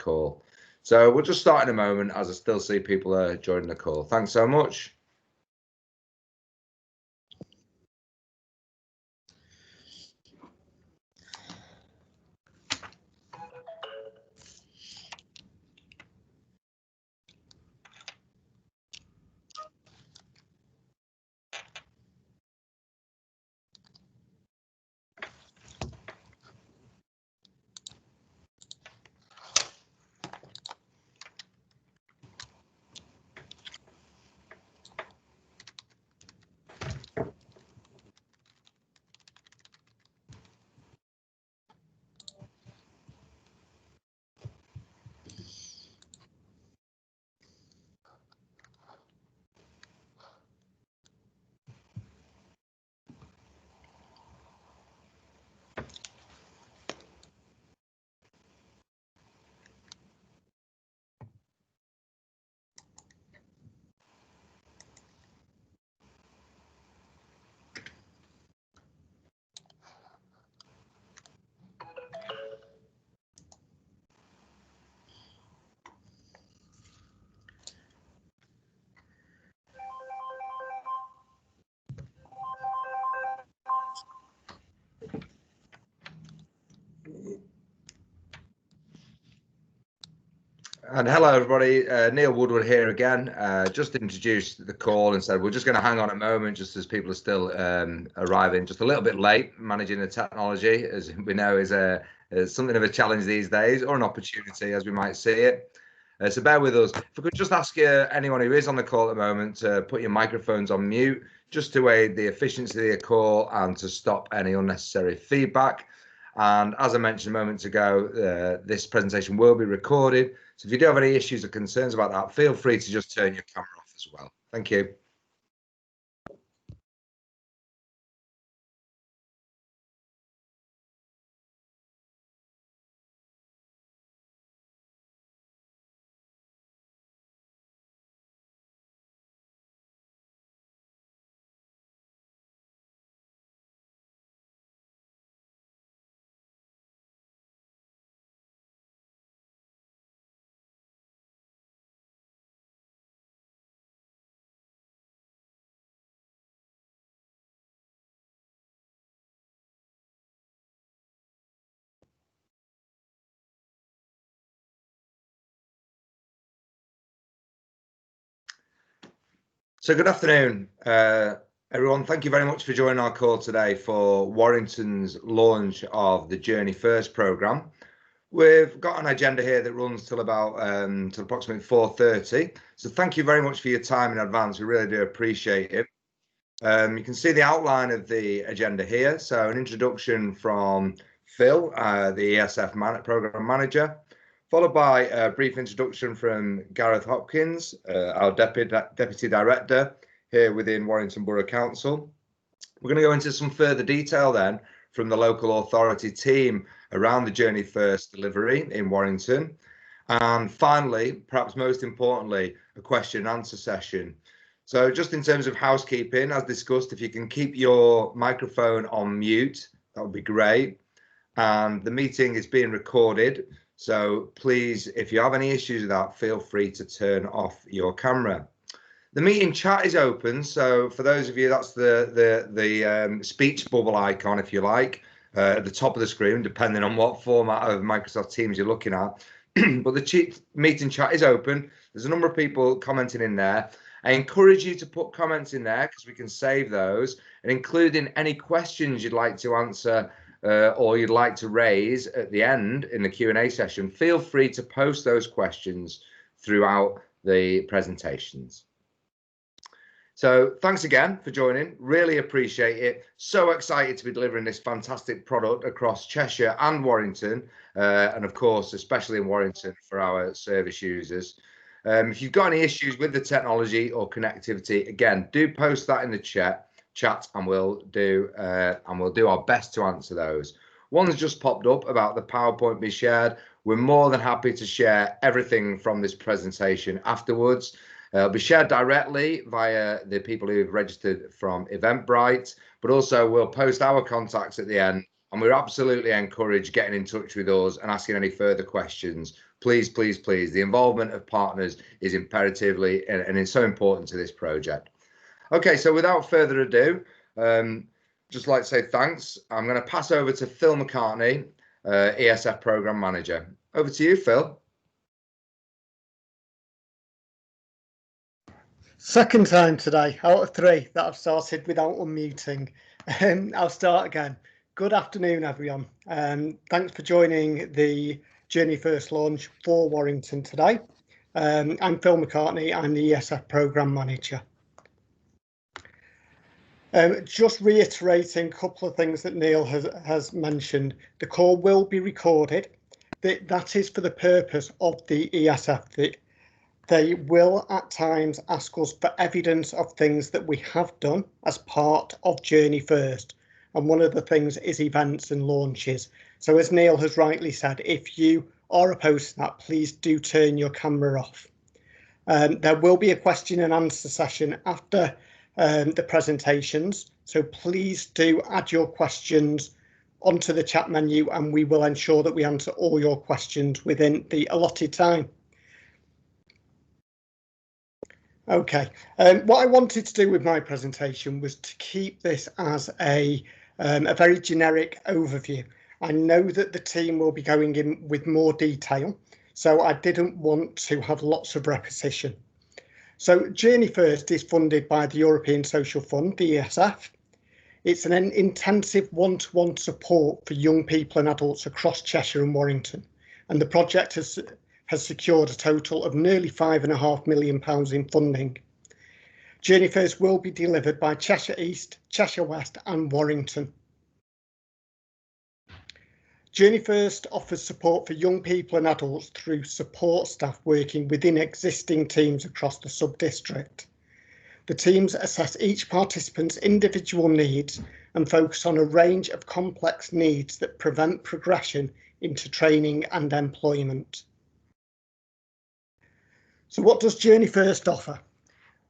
call. So we'll just start in a moment as I still see people joining the call. Thanks so much. And hello, everybody. Neil Woodward here again. Just introduced the call and said we're just going to hang on a moment just as people are still arriving, just a little bit late. Managing the technology, as we know, is something of a challenge these days, or an opportunity, as we might see it. So bear with us. If I could just ask anyone who is on the call at the moment to put your microphones on mute, just to aid the efficiency of the call and to stop any unnecessary feedback. And as I mentioned moments ago, this presentation will be recorded. So if you do have any issues or concerns about that, feel free to just turn your camera off as well. Thank you. So good afternoon, everyone. Thank you very much for joining our call today for Warrington's launch of the Journey First programme. We've got an agenda here that runs till about till approximately 4:30. So thank you very much for your time in advance. We really do appreciate it. You can see the outline of the agenda here. So an introduction from Phil, the ESF Programme Manager, followed by a brief introduction from Gareth Hopkins, our Deputy Director here within Warrington Borough Council. We're going to go into some further detail then from the local authority team around the Journey First delivery in Warrington. And finally, perhaps most importantly, a question and answer session. So just in terms of housekeeping, as discussed, if you can keep your microphone on mute, that would be great. And the meeting is being recorded. So please, if you have any issues with that, feel free to turn off your camera. The meeting chat is open. So for those of you, that's the speech bubble icon, if you like, at the top of the screen, depending on what format of Microsoft Teams you're looking at. But the meeting chat is open. There's a number of people commenting in there. I encourage you to put comments in there because we can save those, and including any questions you'd like to answer or you'd like to raise at the end in the Q&A session. Feel free to post those questions throughout the presentations. So thanks again for joining. Really appreciate it. So excited to be delivering this fantastic product across Cheshire and Warrington, and of course, especially in Warrington for our service users. If you've got any issues with the technology or connectivity, again, do post that in the chat, and we'll do our best to answer those. One's just popped up about the PowerPoint being shared. We're more than happy to share everything from this presentation afterwards. It'll be shared directly via the people who've registered from Eventbrite, but also we'll post our contacts at the end and we're absolutely encourage getting in touch with us and asking any further questions. Please, please, please. The involvement of partners is imperatively and it's so important to this project. Okay, so without further ado, just like to say thanks. I'm going to pass over to Phil McCartney, ESF Programme Manager. Over to you, Phil. Second time today out of 3 that I've started without unmuting. I'll start again. Good afternoon, everyone. Thanks for joining the Journey First launch for Warrington today. I'm Phil McCartney. I'm the ESF Programme Manager. Just reiterating a couple of things that Neil has mentioned. The call will be recorded. That is for the purpose of the ESF. They will at times ask us for evidence of things that we have done as part of Journey First. And one of the things is events and launches. So as Neil has rightly said, if you are opposed to that, please do turn your camera off. There will be a question and answer session after the presentations. So please do add your questions onto the chat menu and we will ensure that we answer all your questions within the allotted time. Okay, what I wanted to do with my presentation was to keep this as a very generic overview. I know that the team will be going in with more detail, so I didn't want to have lots of repetition. So Journey First is funded by the European Social Fund, the ESF. It's an intensive one-to-one support for young people and adults across Cheshire and Warrington, and the project has secured a total of nearly £5.5 million in funding. Journey First will be delivered by Cheshire East, Cheshire West and Warrington. Journey First offers support for young people and adults through support staff working within existing teams across the sub-district. The teams assess each participant's individual needs and focus on a range of complex needs that prevent progression into training and employment. So what does Journey First offer?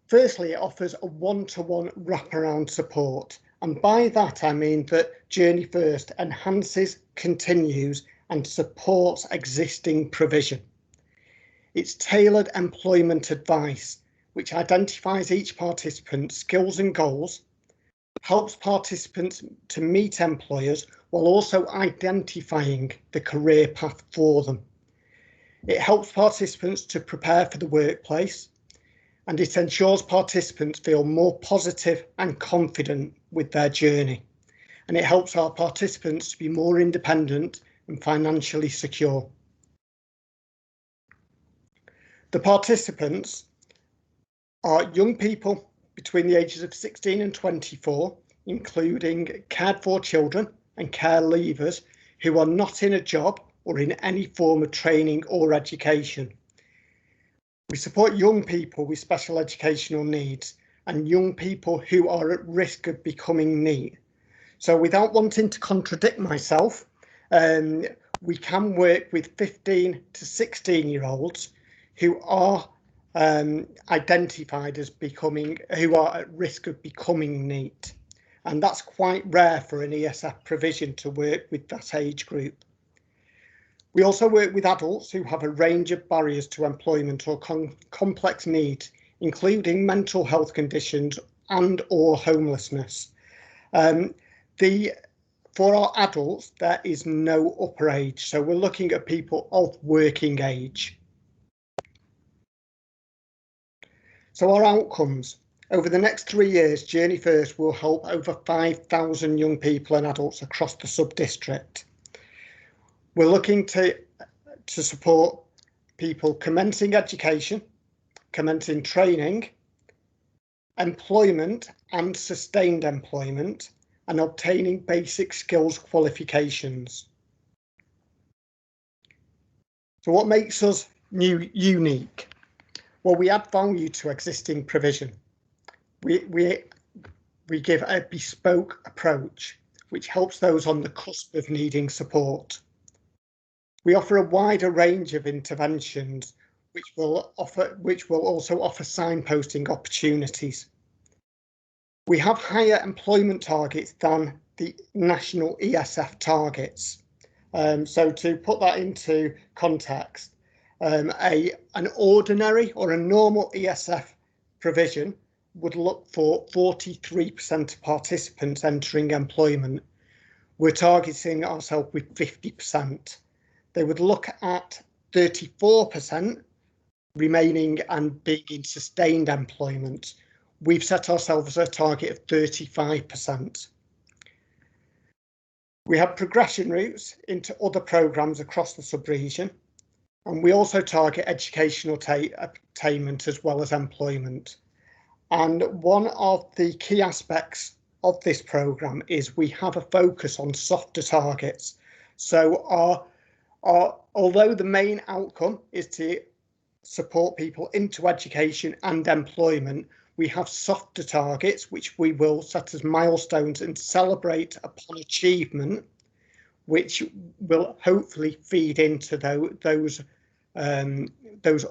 Firstly, it offers a one-to-one wraparound support. And by that, I mean that Journey First enhances, continues and supports existing provision. It's tailored employment advice, which identifies each participant's skills and goals, helps participants to meet employers while also identifying the career path for them. It helps participants to prepare for the workplace, and it ensures participants feel more positive and confident with their journey. And it helps our participants to be more independent and financially secure. The participants are young people between the ages of 16 and 24, including cared for children and care leavers who are not in a job or in any form of training or education. We support young people with special educational needs and young people who are at risk of becoming NEET. So without wanting to contradict myself, we can work with 15 to 16-year-olds who are identified as who are at risk of becoming NEET. And that's quite rare for an ESF provision to work with that age group. We also work with adults who have a range of barriers to employment or complex needs, including mental health conditions and or homelessness. For our adults, there is no upper age, so we're looking at people of working age. So our outcomes. Over the next 3 years, Journey First will help over 5,000 young people and adults across the sub-district. We're looking to support people commencing education, commencing training, employment and sustained employment, and obtaining basic skills qualifications. So what makes us unique? Well, we add value to existing provision. We give a bespoke approach, which helps those on the cusp of needing support. We offer a wider range of interventions, which will also offer signposting opportunities. We have higher employment targets than the national ESF targets. So to put that into context, an ordinary or a normal ESF provision would look for 43% of participants entering employment. We're targeting ourselves with 50%. They would look at 34% remaining and being in sustained employment. We've set ourselves a target of 35%. We have progression routes into other programmes across the sub-region, and we also target educational attainment as well as employment. And one of the key aspects of this programme is we have a focus on softer targets. So although the main outcome is to support people into education and employment, we have softer targets which we will set as milestones and celebrate upon achievement, which will hopefully feed into those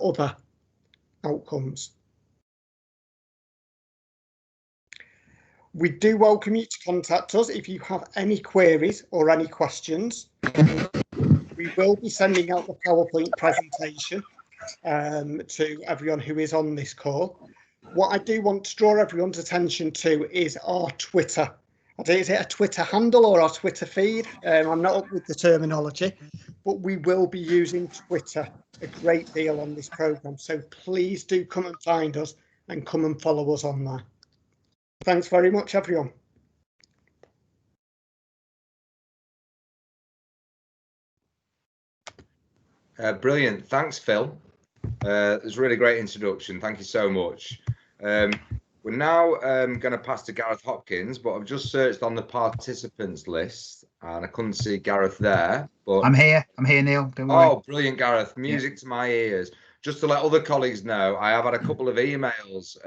other outcomes. We do welcome you to contact us if you have any queries or any questions. We will be sending out the PowerPoint presentation to everyone who is on this call. What I do want to draw everyone's attention to is our Twitter. Is it a Twitter handle or our Twitter feed? I'm not up with the terminology, but we will be using Twitter a great deal on this programme. So please do come and find us and come and follow us on there. Thanks very much, everyone. Brilliant. Thanks, Phil. It was a really great introduction. Thank you so much. We're now going to pass to Gareth Hopkins, but I've just searched on the participants list and I couldn't see Gareth there. But I'm here, Neil. Don't worry. Oh, brilliant, Gareth. Music to my ears. Just to let other colleagues know, I have had a couple of emails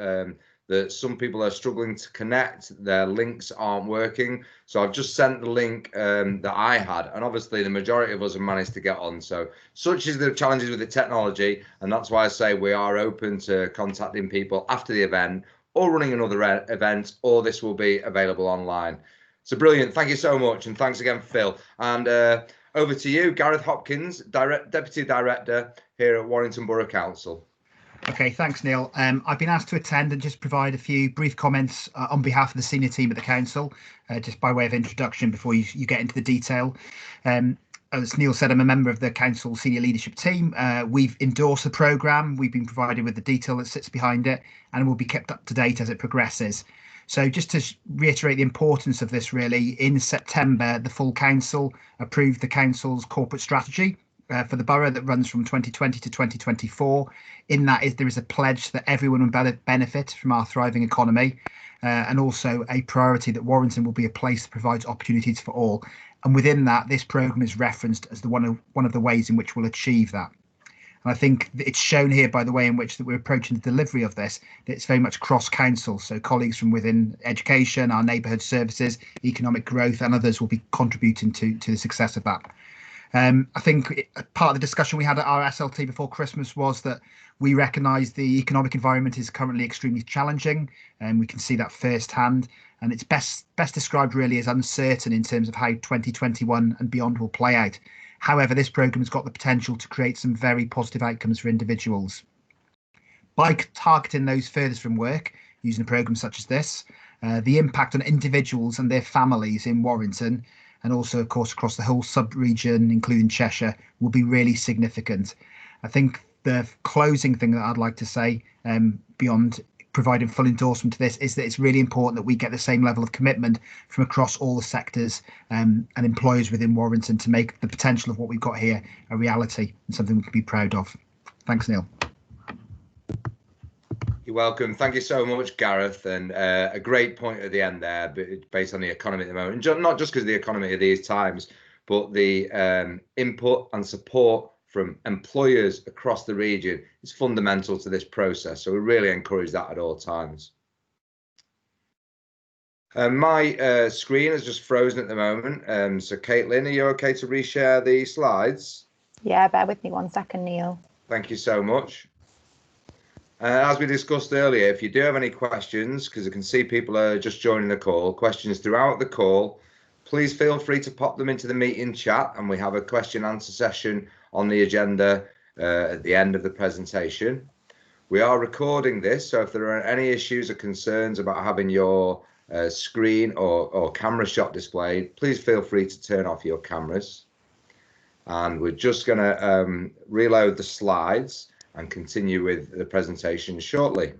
that some people are struggling to connect. Their links aren't working. So I've just sent the link that I had. And obviously the majority of us have managed to get on. So such is the challenges with the technology. And that's why I say we are open to contacting people after the event or running another event, or this will be available online. So brilliant. Thank you so much. And thanks again, Phil. And over to you, Gareth Hopkins, Deputy Director here at Warrington Borough Council. Okay, thanks, Neil. I've been asked to attend and just provide a few brief comments on behalf of the senior team at the council, just by way of introduction before you get into the detail. As Neil said, I'm a member of the council senior leadership team. We've endorsed the programme. We've been provided with the detail that sits behind it, and will be kept up to date as it progresses. So just to reiterate the importance of this, really, in September, the full council approved the council's corporate strategy for the borough that runs from 2020 to 2024. In that there is a pledge that everyone will benefit from our thriving economy, and also a priority that Warrington will be a place that provides opportunities for all. And within that, this programme is referenced as one of the ways in which we'll achieve that. And I think it's shown here by the way in which that we're approaching the delivery of this, that it's very much cross-council. So colleagues from within education, our neighbourhood services, economic growth, and others will be contributing to the success of that. I think part of the discussion we had at our SLT before Christmas was that we recognise the economic environment is currently extremely challenging, and we can see that firsthand. And it's best described really as uncertain in terms of how 2021 and beyond will play out. However, this programme has got the potential to create some very positive outcomes for individuals. By targeting those furthest from work, using a programme such as this, the impact on individuals and their families in Warrington, and also, of course, across the whole sub-region, including Cheshire, will be really significant. I think the closing thing that I'd like to say, beyond providing full endorsement to this, is that it's really important that we get the same level of commitment from across all the sectors and employers within Warrington to make the potential of what we've got here a reality and something we can be proud of. Thanks, Neil. You're welcome. Thank you so much, Gareth. And a great point at the end there, based on the economy at the moment. Not just because of the economy of these times, but the input and support from employers across the region is fundamental to this process. So we really encourage that at all times. My screen is just frozen at the moment. So Caitlin, are you okay to reshare the slides? Yeah, bear with me 1 second, Neil. Thank you so much. As we discussed earlier, if you do have any questions, because I can see people are just joining the call, questions throughout the call, please feel free to pop them into the meeting chat, and we have a question and answer session on the agenda at the end of the presentation. We are recording this, so if there are any issues or concerns about having your screen or camera shot displayed, please feel free to turn off your cameras. And we're just going to reload the slides and continue with the presentation shortly.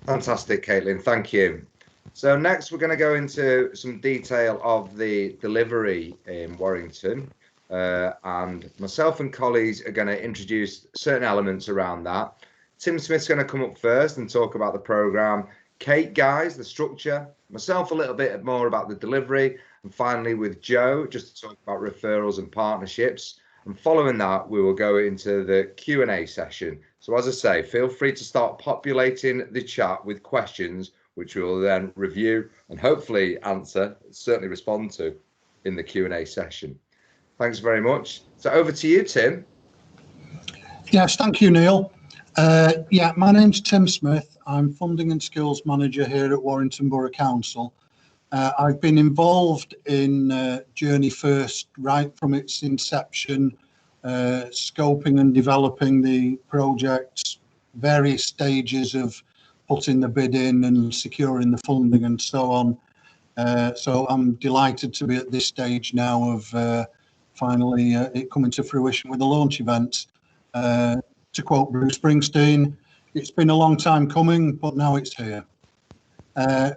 Fantastic, Caitlin, thank you. So next we're going to go into some detail of the delivery in Warrington, and myself and colleagues are going to introduce certain elements around that. Tim Smith's going to come up first and talk about the programme. Kate Guys, the structure, myself a little bit more about the delivery, and finally with Joe just to talk about referrals and partnerships. And following that, we will go into the Q&A session. So as I say, feel free to start populating the chat with questions, which we will then review and hopefully answer, certainly respond to in the Q&A session. Thanks very much. So over to you, Tim. Yes, thank you, Neil. Yeah, my name's Tim Smith. I'm Funding and Skills Manager here at Warrington Borough Council. I've been involved in Journey First right from its inception, scoping and developing the projects, various stages of putting the bid in and securing the funding and so on. So I'm delighted to be at this stage now of finally it coming to fruition with the launch event. To quote Bruce Springsteen, it's been a long time coming, but now it's here.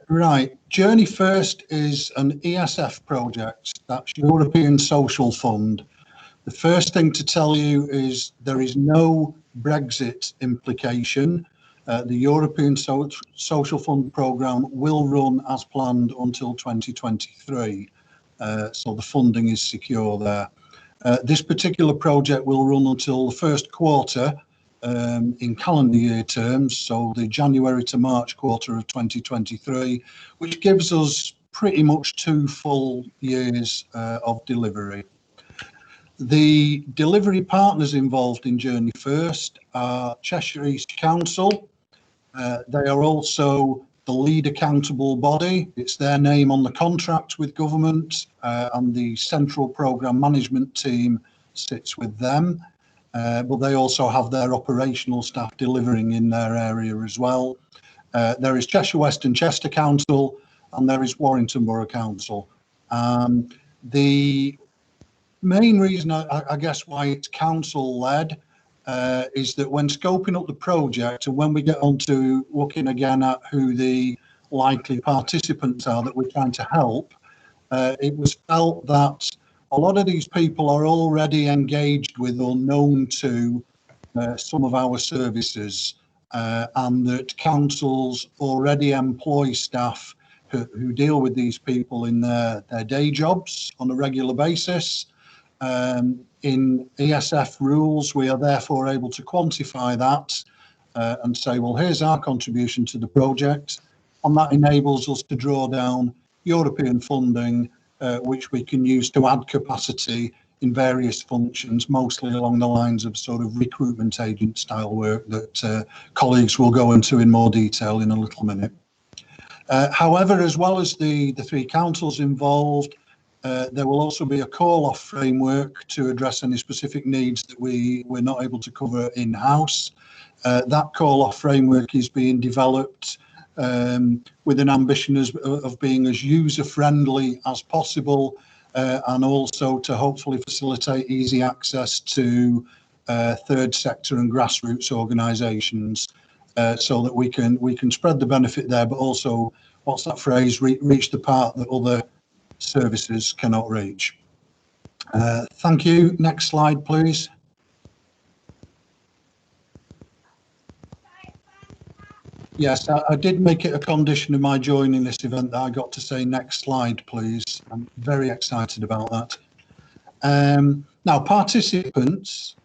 Right, Journey First is an ESF project, that's European Social Fund. The first thing to tell you is there is no Brexit implication. The European Social Fund programme will run as planned until 2023, so the funding is secure there. This particular project will run until the first quarter in calendar year terms, so the January to March quarter of 2023, which gives us pretty much 2 full years of delivery. The delivery partners involved in Journey First are Cheshire East Council. They are also the lead accountable body. It's their name on the contract with government, and the Central Programme Management Team sits with them. But they also have their operational staff delivering in their area as well. There is Cheshire West and Chester Council, and there is Warrington Borough Council. The main reason, I guess, why it's council-led is that when scoping up the project, and when we get on to looking again at who the likely participants are that we're trying to help, it was felt that a lot of these people are already engaged with or known to some of our services, and that councils already employ staff who deal with these people in their day jobs on a regular basis. In ESF rules, we are therefore able to quantify that and say, well, here's our contribution to the project, and that enables us to draw down European funding, which we can use to add capacity in various functions, mostly along the lines of sort of recruitment agent style work that colleagues will go into in more detail in a little minute. However, as well as the 3 councils involved, there will also be a call-off framework to address any specific needs that we're not able to cover in-house. That call-off framework is being developed with an ambition of being as user-friendly as possible, and also to hopefully facilitate easy access to third sector and grassroots organisations, so that we can spread the benefit there, but also, what's that phrase, reach the part that other services cannot reach. Thank you. Next slide, please. Yes, I did make it a condition of my joining this event that I got to say next slide, please. I'm very excited about that. Now, participants,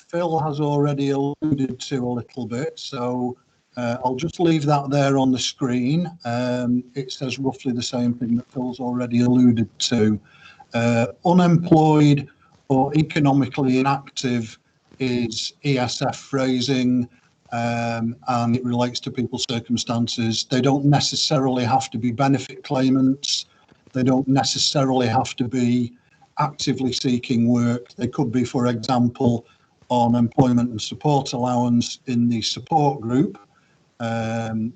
Phil has already alluded to a little bit, so I'll just leave that there on the screen. It says roughly the same thing that Phil's already alluded to. Unemployed or economically inactive is ESF phrasing, and it relates to people's circumstances. They don't necessarily have to be benefit claimants. They don't necessarily have to be actively seeking work. They could be, for example, on employment and support allowance in the support group,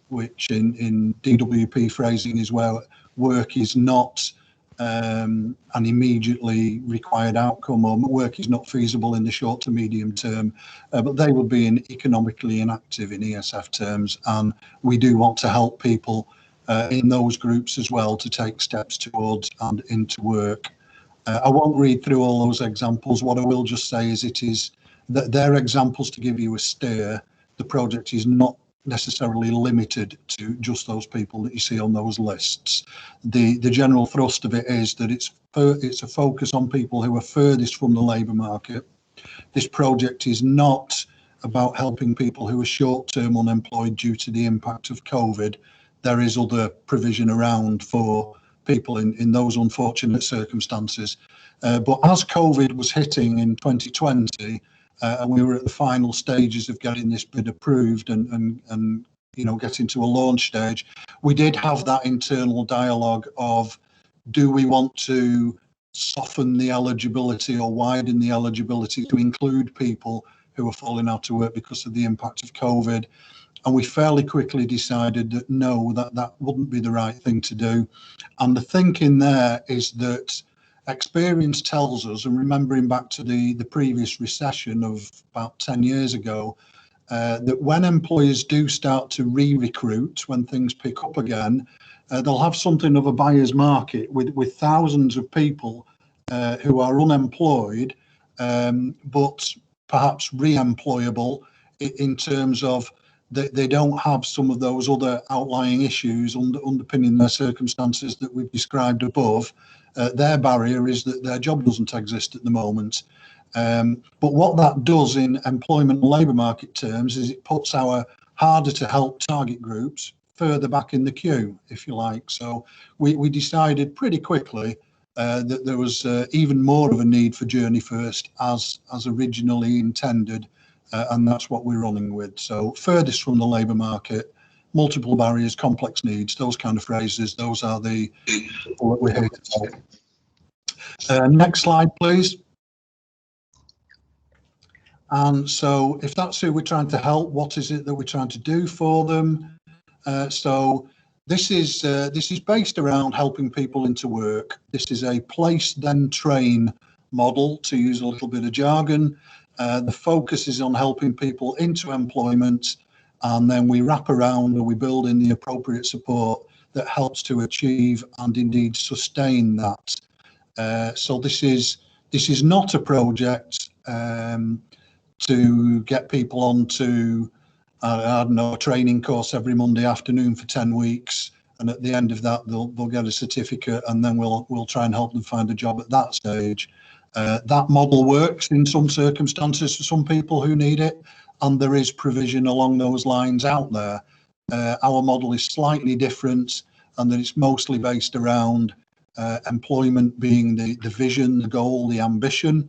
which in DWP phrasing is where work is not an immediately required outcome, or work is not feasible in the short to medium term, but they would be economically inactive in ESF terms, and we do want to help people in those groups as well to take steps towards and into work. I won't read through all those examples. What I will just say is that they're examples to give you a steer. The project is not necessarily limited to just those people that you see on those lists. The general thrust of it is that it's a focus on people who are furthest from the labour market. This project is not about helping people who are short-term unemployed due to the impact of COVID. There is other provision around for people in those unfortunate circumstances. But as COVID was hitting in 2020, and we were at the final stages of getting this bid approved and getting to a launch stage, we did have that internal dialogue of, do we want to soften the eligibility or widen the eligibility to include people who are falling out of work because of the impact of COVID? And we fairly quickly decided that no, that wouldn't be the right thing to do. And the thinking there is that experience tells us, and remembering back to the previous recession of about 10 years ago, that when employers do start to re-recruit, when things pick up again, they'll have something of a buyer's market with thousands of people who are unemployed, but perhaps re-employable in terms of they don't have some of those other outlying issues underpinning their circumstances that we've described above. Their barrier is that their job doesn't exist at the moment. But what that does in employment and labour market terms is it puts our harder to help target groups further back in the queue, if you like. So we decided pretty quickly that there was even more of a need for Journey First as originally intended. And that's what we're running with. So furthest from the labour market, multiple barriers, complex needs, those kind of phrases, those are the people that we're here to help. Next slide, please. And so if that's who we're trying to help, what is it that we're trying to do for them? So this is based around helping people into work. This is a place then train model, to use a little bit of jargon. The focus is on helping people into employment, and then we wrap around and we build in the appropriate support that helps to achieve and indeed sustain that. So this is not a project to get people onto I don't know, a training course every Monday afternoon for 10 weeks, and at the end of that they'll get a certificate, and then we'll try and help them find a job at that stage. That model works in some circumstances for some people who need it, and there is provision along those lines out there. Our model is slightly different, and that it's mostly based around employment being the vision, the goal, the ambition.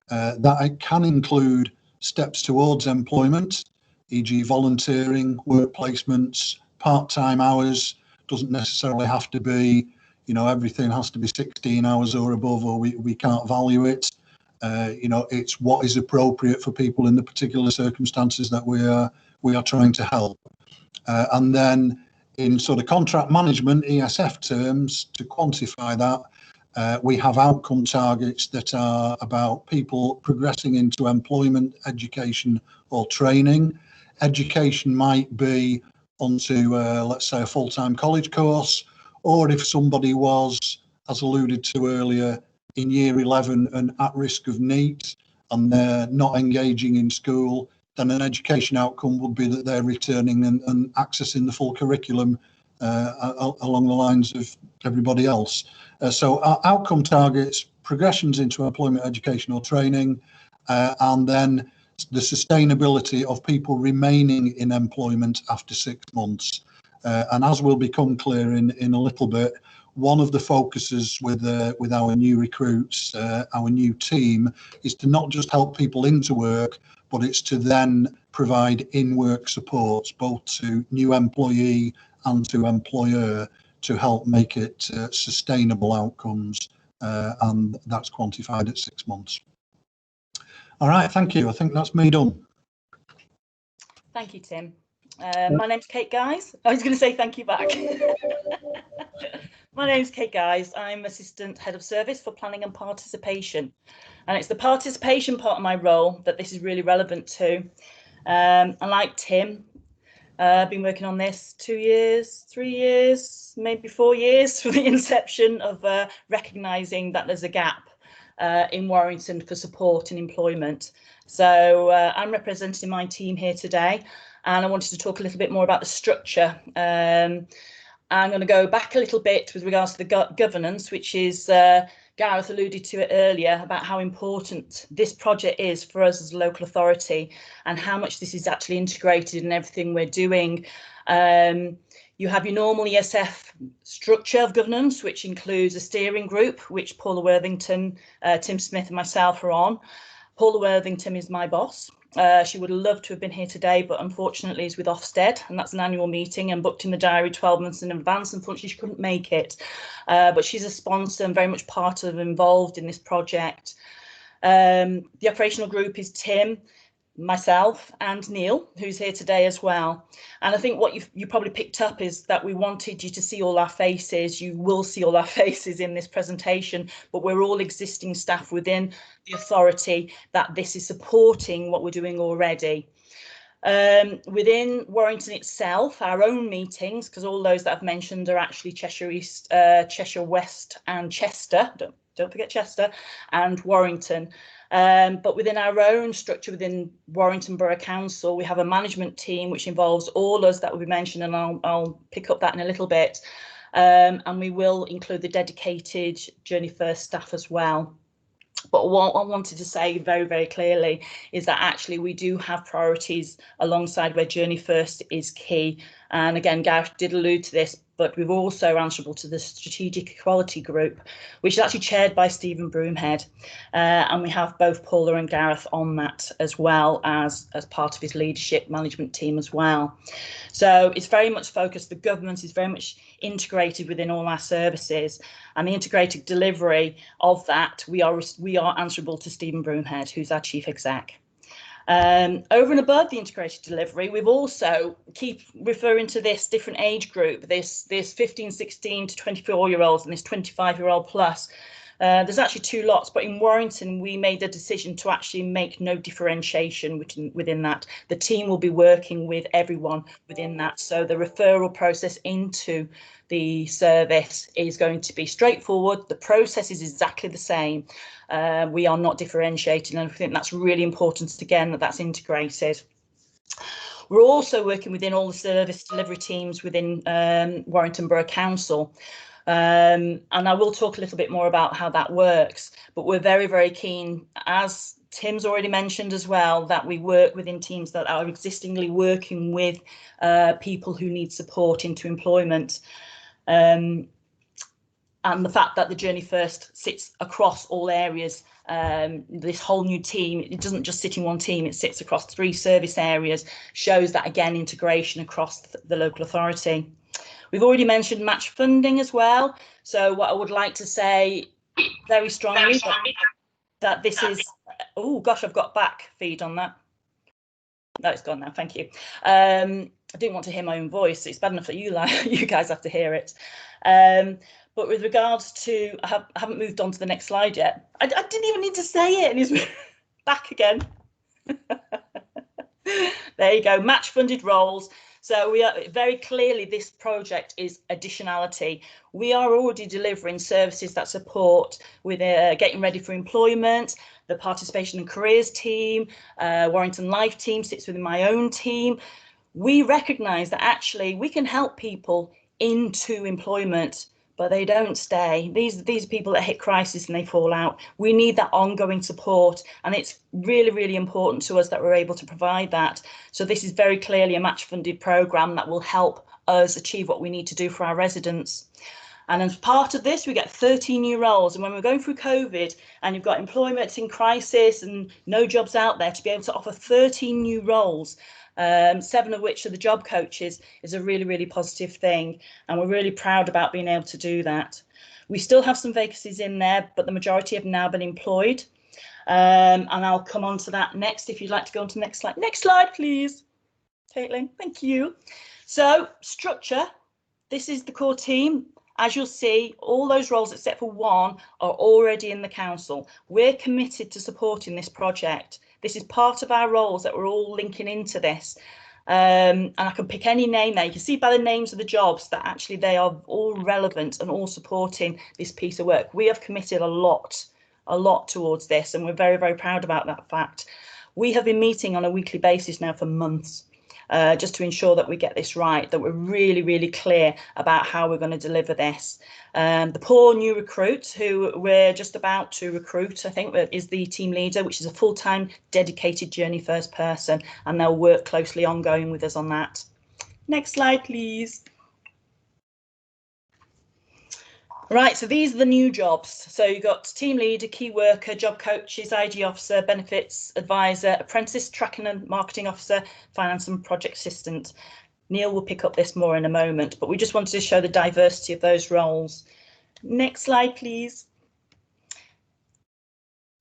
That it can include steps towards employment, e.g. volunteering, work placements, part-time hours. Doesn't necessarily have to be, everything has to be 16 hours or above, or we can't value it. It's what is appropriate for people in the particular circumstances that we are trying to help. And then in sort of contract management, ESF terms, to quantify that, we have outcome targets that are about people progressing into employment, education or training. Education might be onto, let's say, a full-time college course, or if somebody was, as alluded to earlier, in year 11 and at risk of NEET and they're not engaging in school, then an education outcome would be that they're returning and accessing the full curriculum along the lines of everybody else. So our outcome targets, progressions into employment, education or training, and then the sustainability of people remaining in employment after 6 months. And as will become clear in a little bit, one of the focuses with our new recruits, our new team, is to not just help people into work, but it's to then provide in-work supports both to new employee and to employer to help make it sustainable outcomes, and that's quantified at 6 months. All right, thank you. I think that's me done. Thank you, Tim. My name's Kate Guys. I was going to say thank you back. My name's Kate Guys. I'm Assistant Head of Service for Planning and Participation. And it's the participation part of my role that this is really relevant to. And like Tim, I've been working on this 2 years, 3 years, maybe 4 years from the inception of recognising that there's a gap in Warrington for support and employment. So I'm representing my team here today, and I wanted to talk a little bit more about the structure. I'm going to go back a little bit with regards to the governance, which is Gareth alluded to it earlier about how important this project is for us as a local authority and how much this is actually integrated in everything we're doing. You have your normal ESF structure of governance, which includes a steering group, which Paula Worthington, Tim Smith and myself are on. Paula Worthington is my boss. She would have loved to have been here today, but unfortunately is with Ofsted, and that's an annual meeting and booked in the diary 12 months in advance. Unfortunately, she couldn't make it, but she's a sponsor and very much part of involved in this project. The operational group is Tim, myself and Neil, who's here today as well. And I think what you probably picked up is that we wanted you to see all our faces. You will see all our faces in this presentation, but we're all existing staff within the authority that this is supporting what we're doing already. Within Warrington itself, our own meetings, because all those that I've mentioned are actually Cheshire East, Cheshire West and Chester, don't forget Chester, and Warrington. But within our own structure, within Warrington Borough Council, we have a management team which involves all us that will be mentioned, and I'll pick up that in a little bit. And we will include the dedicated Journey First staff as well. But what I wanted to say very, very clearly is that actually we do have priorities alongside where Journey First is key. And again, Gareth did allude to this, but we're also answerable to the Strategic Equality Group, which is actually chaired by Stephen Broomhead. And we have both Paula and Gareth on that as well as part of his leadership management team as well. So it's very much focused, the government is very much integrated within all our services, and the integrated delivery of that, we are answerable to Stephen Broomhead, who's our chief exec. Over and above the integrated delivery, we've also keep referring to this different age group, this 15, 16 to 24-year-olds and this 25-year-old plus. There's actually two lots, but in Warrington, we made a decision to actually make no differentiation within that. The team will be working with everyone within that. So the referral process into the service is going to be straightforward. The process is exactly the same. We are not differentiating, and I think that's really important, again, that that's integrated. We're also working within all the service delivery teams within Warrington Borough Council. And I will talk a little bit more about how that works, but we're very, very keen, as Tim's already mentioned as well, that we work within teams that are existingly working with people who need support into employment. And the fact that the Journey First sits across all areas, this whole new team, it doesn't just sit in one team, it sits across 3 service areas, shows that, again, integration across the local authority. We've already mentioned match funding as well. So what I would like to say very strongly that this is, oh gosh, I've got back feed on that. No, it's gone now, thank you. I didn't want to hear my own voice. It's bad enough that you guys have to hear it. But with regards to, I haven't moved on to the next slide yet. I didn't even need to say it, and he's back again. There you go, match funded roles. So we are very clearly, this project is additionality. We are already delivering services that support with getting ready for employment, the participation and careers team, Warrington Life team sits within my own team. We recognise that actually we can help people into employment, but they don't stay. These are people that hit crisis and they fall out. We need that ongoing support, and it's really, really important to us that we're able to provide that. So this is very clearly a match funded programme that will help us achieve what we need to do for our residents. And as part of this, we get 13 new roles. And when we're going through COVID and you've got employment in crisis and no jobs out there, to be able to offer 13 new roles, 7 of which are the job coaches, is a really, really positive thing. And we're really proud about being able to do that. We still have some vacancies in there, but the majority have now been employed. And I'll come on to that next. If you'd like to go on to the next slide. Next slide, please. Caitlin, thank you. So structure, this is the core team. As you'll see, all those roles except for one are already in the council. We're committed to supporting this project. This is part of our roles that we're all linking into this. And I can pick any name there. You can see by the names of the jobs that actually they are all relevant and all supporting this piece of work. We have committed a lot towards this, and we're very, very proud about that fact. We have been meeting on a weekly basis now for months. Just to ensure that we get this right, that we're really, really clear about how we're going to deliver this. The poor new recruit who we're just about to recruit, I think, is the team leader, which is a full-time dedicated Journey First person, and they'll work closely ongoing with us on that. Next slide, please. Right, so these are the new jobs. So you've got team leader, key worker, job coaches, IG officer, benefits advisor, apprentice, tracking and marketing officer, finance and project assistant. Neil will pick up this more in a moment, but we just wanted to show the diversity of those roles. Next slide, please.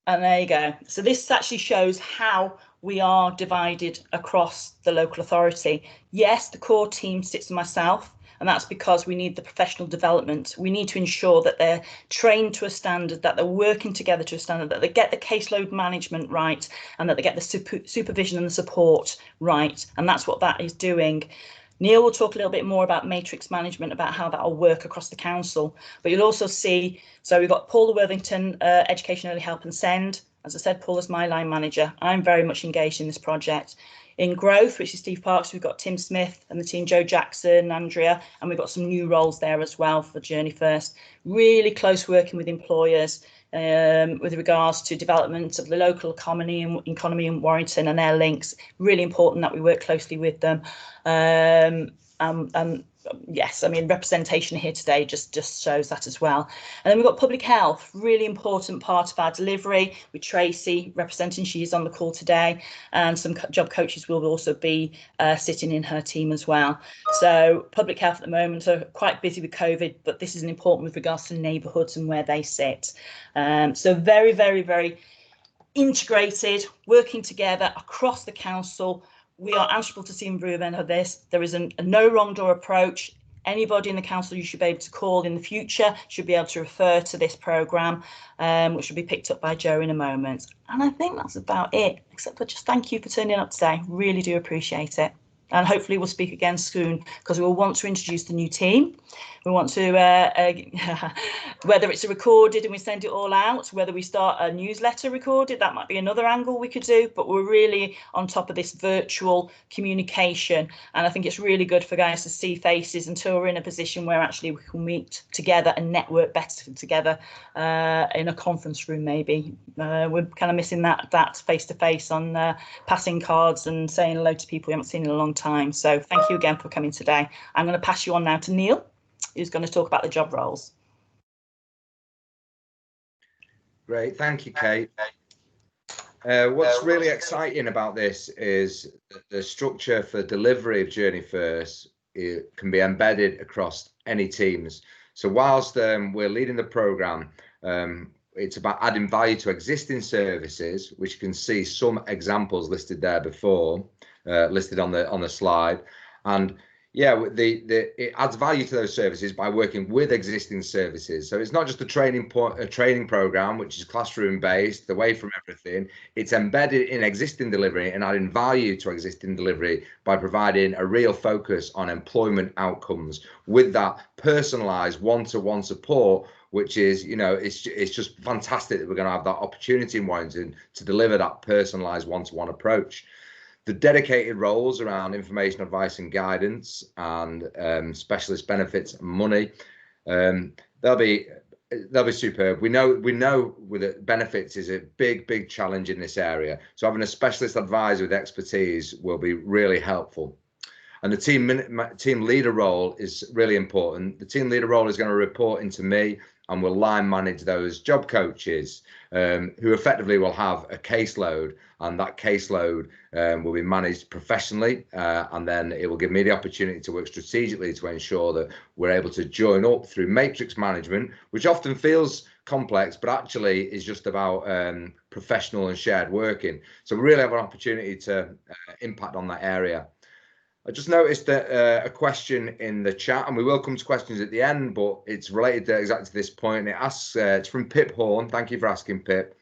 And there you go. So this actually shows how we are divided across the local authority. Yes, the core team sits with myself, and that's because we need the professional development. We need to ensure that they're trained to a standard, that they're working together to a standard, that they get the caseload management right, and that they get the supervision and the support right. And that's what that is doing. Neil will talk a little bit more about matrix management, about how that will work across the council. But you'll also see, so we've got Paul Worthington, Education, Early Help and Send. As I said, Paul is my line manager. I'm very much engaged in this project. In Growth, which is Steve Parks, we've got Tim Smith and the team, Joe Jackson, Andrea, and we've got some new roles there as well for Journey First. Really close working with employers with regards to development of the local economy in Warrington and their links. Really important that we work closely with them. Yes, I mean, representation here today just shows that as well. And then we've got public health, really important part of our delivery with Tracy representing, she's on the call today, and some job coaches will also be sitting in her team as well. So public health at the moment are quite busy with COVID, but this is important with regards to neighbourhoods and where they sit. So very, very, very integrated, working together across the council. We are answerable to Team Improvement of this. There is a no wrong door approach. Anybody in the council you should be able to call in the future should be able to refer to this programme, which will be picked up by Joe in a moment. And I think that's about it, except for just thank you for turning up today. Really do appreciate it. And hopefully we'll speak again soon, because we will want to introduce the new team. We want to, whether it's a recorded and we send it all out, whether we start a newsletter recorded, that might be another angle we could do, but we're really on top of this virtual communication. And I think it's really good for guys to see faces until we're in a position where actually we can meet together and network better together in a conference room maybe. We're kind of missing that face-to-face on passing cards and saying hello to people we haven't seen in a long time. So thank you again for coming today. I'm going to pass you on now to Neil, who's going to talk about the job roles. Great, thank you, Kate. What's really exciting about this is the structure for delivery of Journey First can be embedded across any teams. So whilst we're leading the programme, it's about adding value to existing services, which you can see some examples listed there before, listed on the slide. And yeah, it adds value to those services by working with existing services. So it's not just a training program, which is classroom based, away from everything. It's embedded in existing delivery and adding value to existing delivery by providing a real focus on employment outcomes with that personalised one-to-one support, which is, you know, it's just fantastic that we're going to have that opportunity in Warrington to deliver that personalised one-to-one approach. The dedicated roles around information, advice and guidance and specialist benefits and money, they'll be superb. We know with the benefits is a big challenge in this area. So having a specialist advisor with expertise will be really helpful. And the team leader role is really important. The team leader role is going to report into me and will line manage those job coaches who effectively will have a caseload, and that caseload will be managed professionally, and then it will give me the opportunity to work strategically to ensure that we're able to join up through matrix management, which often feels complex, but actually is just about professional and shared working. So we really have an opportunity to impact on that area. I just noticed that a question in the chat, and we will come to questions at the end, but it's related to exactly this point. And it asks, it's from Pip Horn. Thank you for asking, Pip,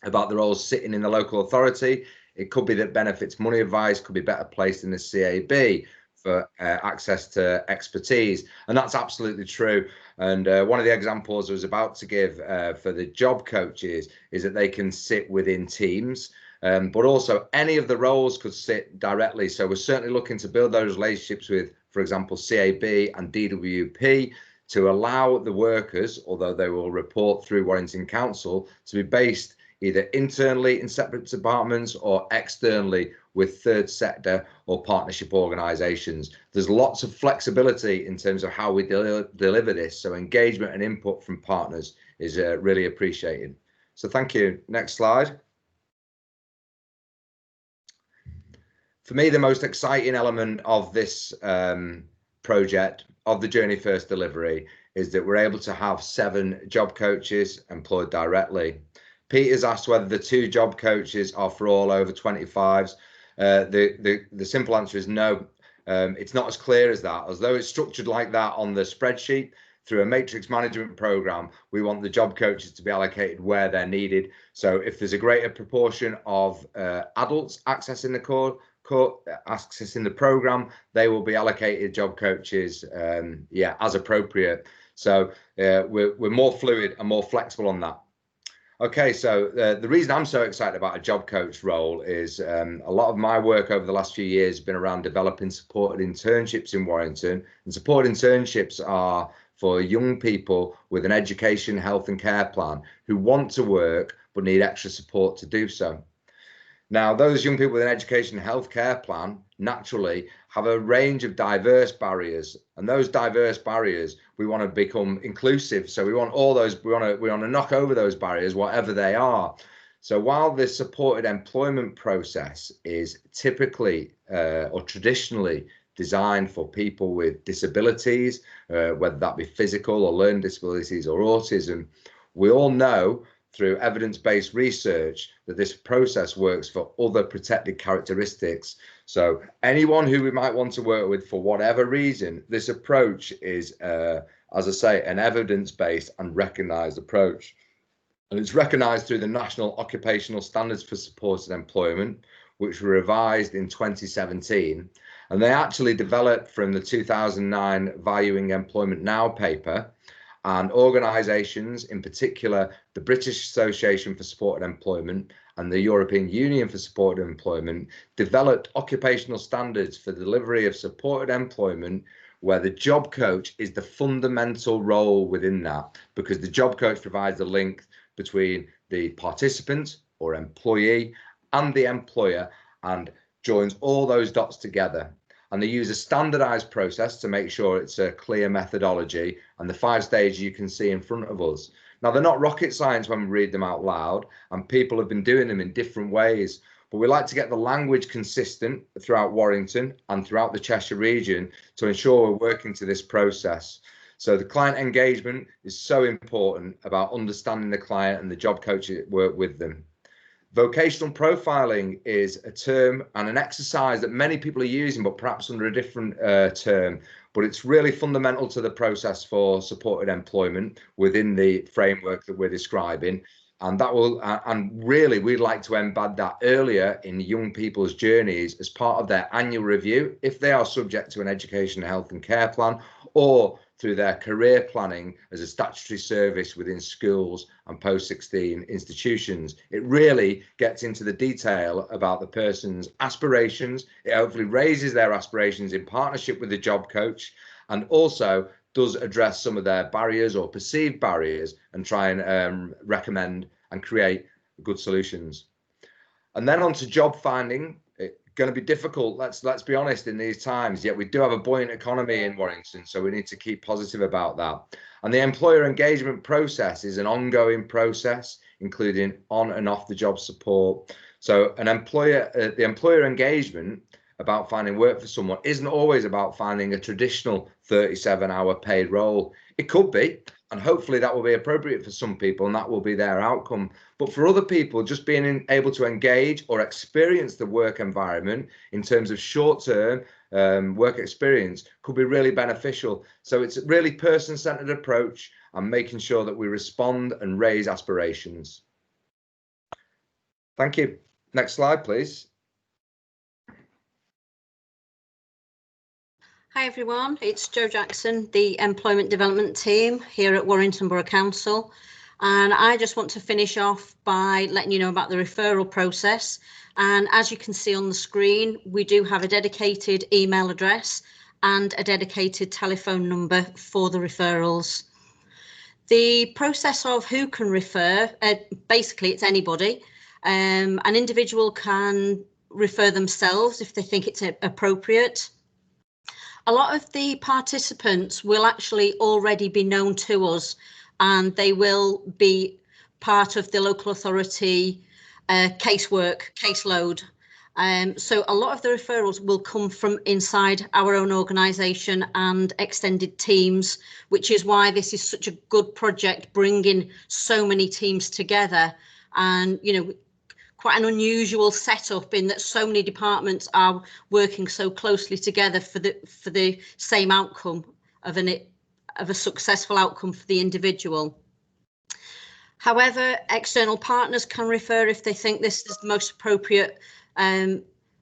about the roles sitting in the local authority. It could be that benefits money advice could be better placed in the CAB for access to expertise. And that's absolutely true. And one of the examples I was about to give for the job coaches is that they can sit within teams. But also any of the roles could sit directly. So we're certainly looking to build those relationships with, for example, CAB and DWP to allow the workers, although they will report through Warrington Council, to be based either internally in separate departments or externally with third sector or partnership organisations. There's lots of flexibility in terms of how we deliver this. So engagement and input from partners is really appreciated. So thank you. Next slide. For me, the most exciting element of this project, of the Journey First delivery, is that we're able to have 7 job coaches employed directly. Peter's asked whether the 2 job coaches are for all over 25s. The simple answer is no. It's not as clear as that. Although it's structured like that on the spreadsheet, through a matrix management programme, we want the job coaches to be allocated where they're needed. So if there's a greater proportion of adults accessing the programme, they will be allocated job coaches, as appropriate. So we're more fluid and more flexible on that. Okay, so the reason I'm so excited about a job coach role is a lot of my work over the last few years has been around developing supported internships in Warrington. And supported internships are for young people with an education, health and care plan who want to work but need extra support to do so. Now, those young people with an education and health care plan naturally have a range of diverse barriers, and those diverse barriers we want to become inclusive. So we want all those, we want to knock over those barriers, whatever they are. So while the supported employment process is typically or traditionally designed for people with disabilities, whether that be physical or learning disabilities or autism, we all know through evidence-based research that this process works for other protected characteristics. So anyone who we might want to work with for whatever reason, this approach is, as I say, an evidence-based and recognised approach. And it's recognised through the National Occupational Standards for Supported Employment, which were revised in 2017. And they actually developed from the 2009 Valuing Employment Now paper. And organisations, in particular, the British Association for Supported Employment and the European Union for Supported Employment, developed occupational standards for delivery of supported employment, where the job coach is the fundamental role within that, because the job coach provides the link between the participant or employee and the employer and joins all those dots together. And they use a standardized process to make sure it's a clear methodology, and the 5 stages you can see in front of us. Now, they're not rocket science when we read them out loud, and people have been doing them in different ways, but we like to get the language consistent throughout Warrington and throughout the Cheshire region to ensure we're working to this process. So the client engagement is so important about understanding the client and the job coach work with them. Vocational profiling is a term and an exercise that many people are using, but perhaps under a different term. But it's really fundamental to the process for supported employment within the framework that we're describing. And that will, and really, we'd like to embed that earlier in young people's journeys as part of their annual review, if they are subject to an education, health and care plan, or through their career planning as a statutory service within schools and post-16 institutions. It really gets into the detail about the person's aspirations. It hopefully raises their aspirations in partnership with the job coach, and also does address some of their barriers or perceived barriers and try and recommend and create good solutions. And then on to job finding. going to be difficult. Let's be honest in these times. Yet we do have a buoyant economy in Warrington, so we need to keep positive about that. And the employer engagement process is an ongoing process, including on and off the job support. So the employer engagement about finding work for someone isn't always about finding a traditional 37-hour paid role. It could be, and hopefully that will be appropriate for some people and that will be their outcome. But for other people, just being able to engage or experience the work environment in terms of short-term work experience could be really beneficial. So it's a really person-centered approach and making sure that we respond and raise aspirations. Thank you. Next slide, please. Hi everyone, it's Jo Jackson, the Employment Development Team here at Warrington Borough Council. And I just want to finish off by letting you know about the referral process. And as you can see on the screen, we do have a dedicated email address and a dedicated telephone number for the referrals. The process of who can refer, basically it's anybody. An individual can refer themselves if they think it's appropriate. A lot of the participants will actually already be known to us and they will be part of the local authority caseload. So a lot of the referrals will come from inside our own organisation and extended teams, which is why this is such a good project, bringing so many teams together. And, you know, quite an unusual setup in that so many departments are working so closely together for the same outcome of a successful outcome for the individual. However, external partners can refer if they think this is the most appropriate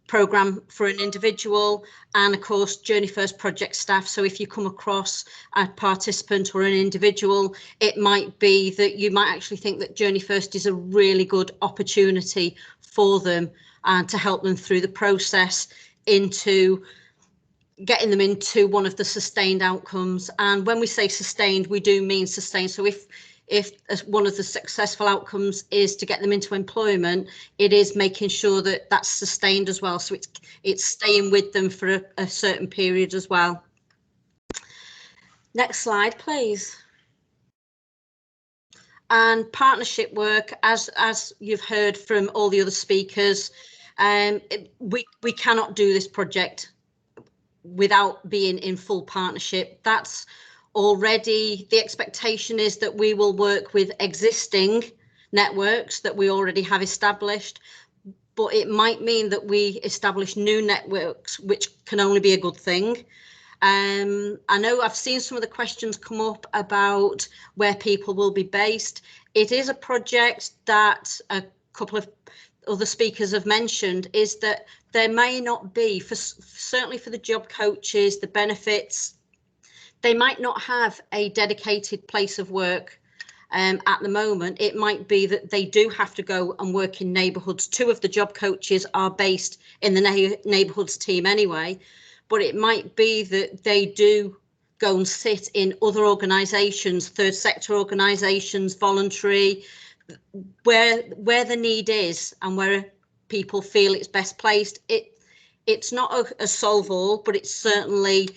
programme for an individual, and of course Journey First project staff. So if you come across a participant or an individual, it might be that you might actually think that Journey First is a really good opportunity for them and to help them through the process into getting them into one of the sustained outcomes. And when we say sustained, we do mean sustained. So if one of the successful outcomes is to get them into employment, it is making sure that that's sustained as well. So it's staying with them for a certain period as well. Next slide, please. And partnership work, as you've heard from all the other speakers, we cannot do this project without being in full partnership. That's already the expectation is that we will work with existing networks that we already have established, but it might mean that we establish new networks, which can only be a good thing. I know I've seen some of the questions come up about where people will be based. It is a project that a couple of other speakers have mentioned, is that there may not be, certainly for the job coaches, the benefits, they might not have a dedicated place of work at the moment. It might be that they do have to go and work in neighbourhoods. Two of the job coaches are based in the neighbourhoods team anyway, but it might be that they do go and sit in other organisations, third sector organisations, voluntary, where the need is and where people feel it's best placed. It's not a solve all, but it's certainly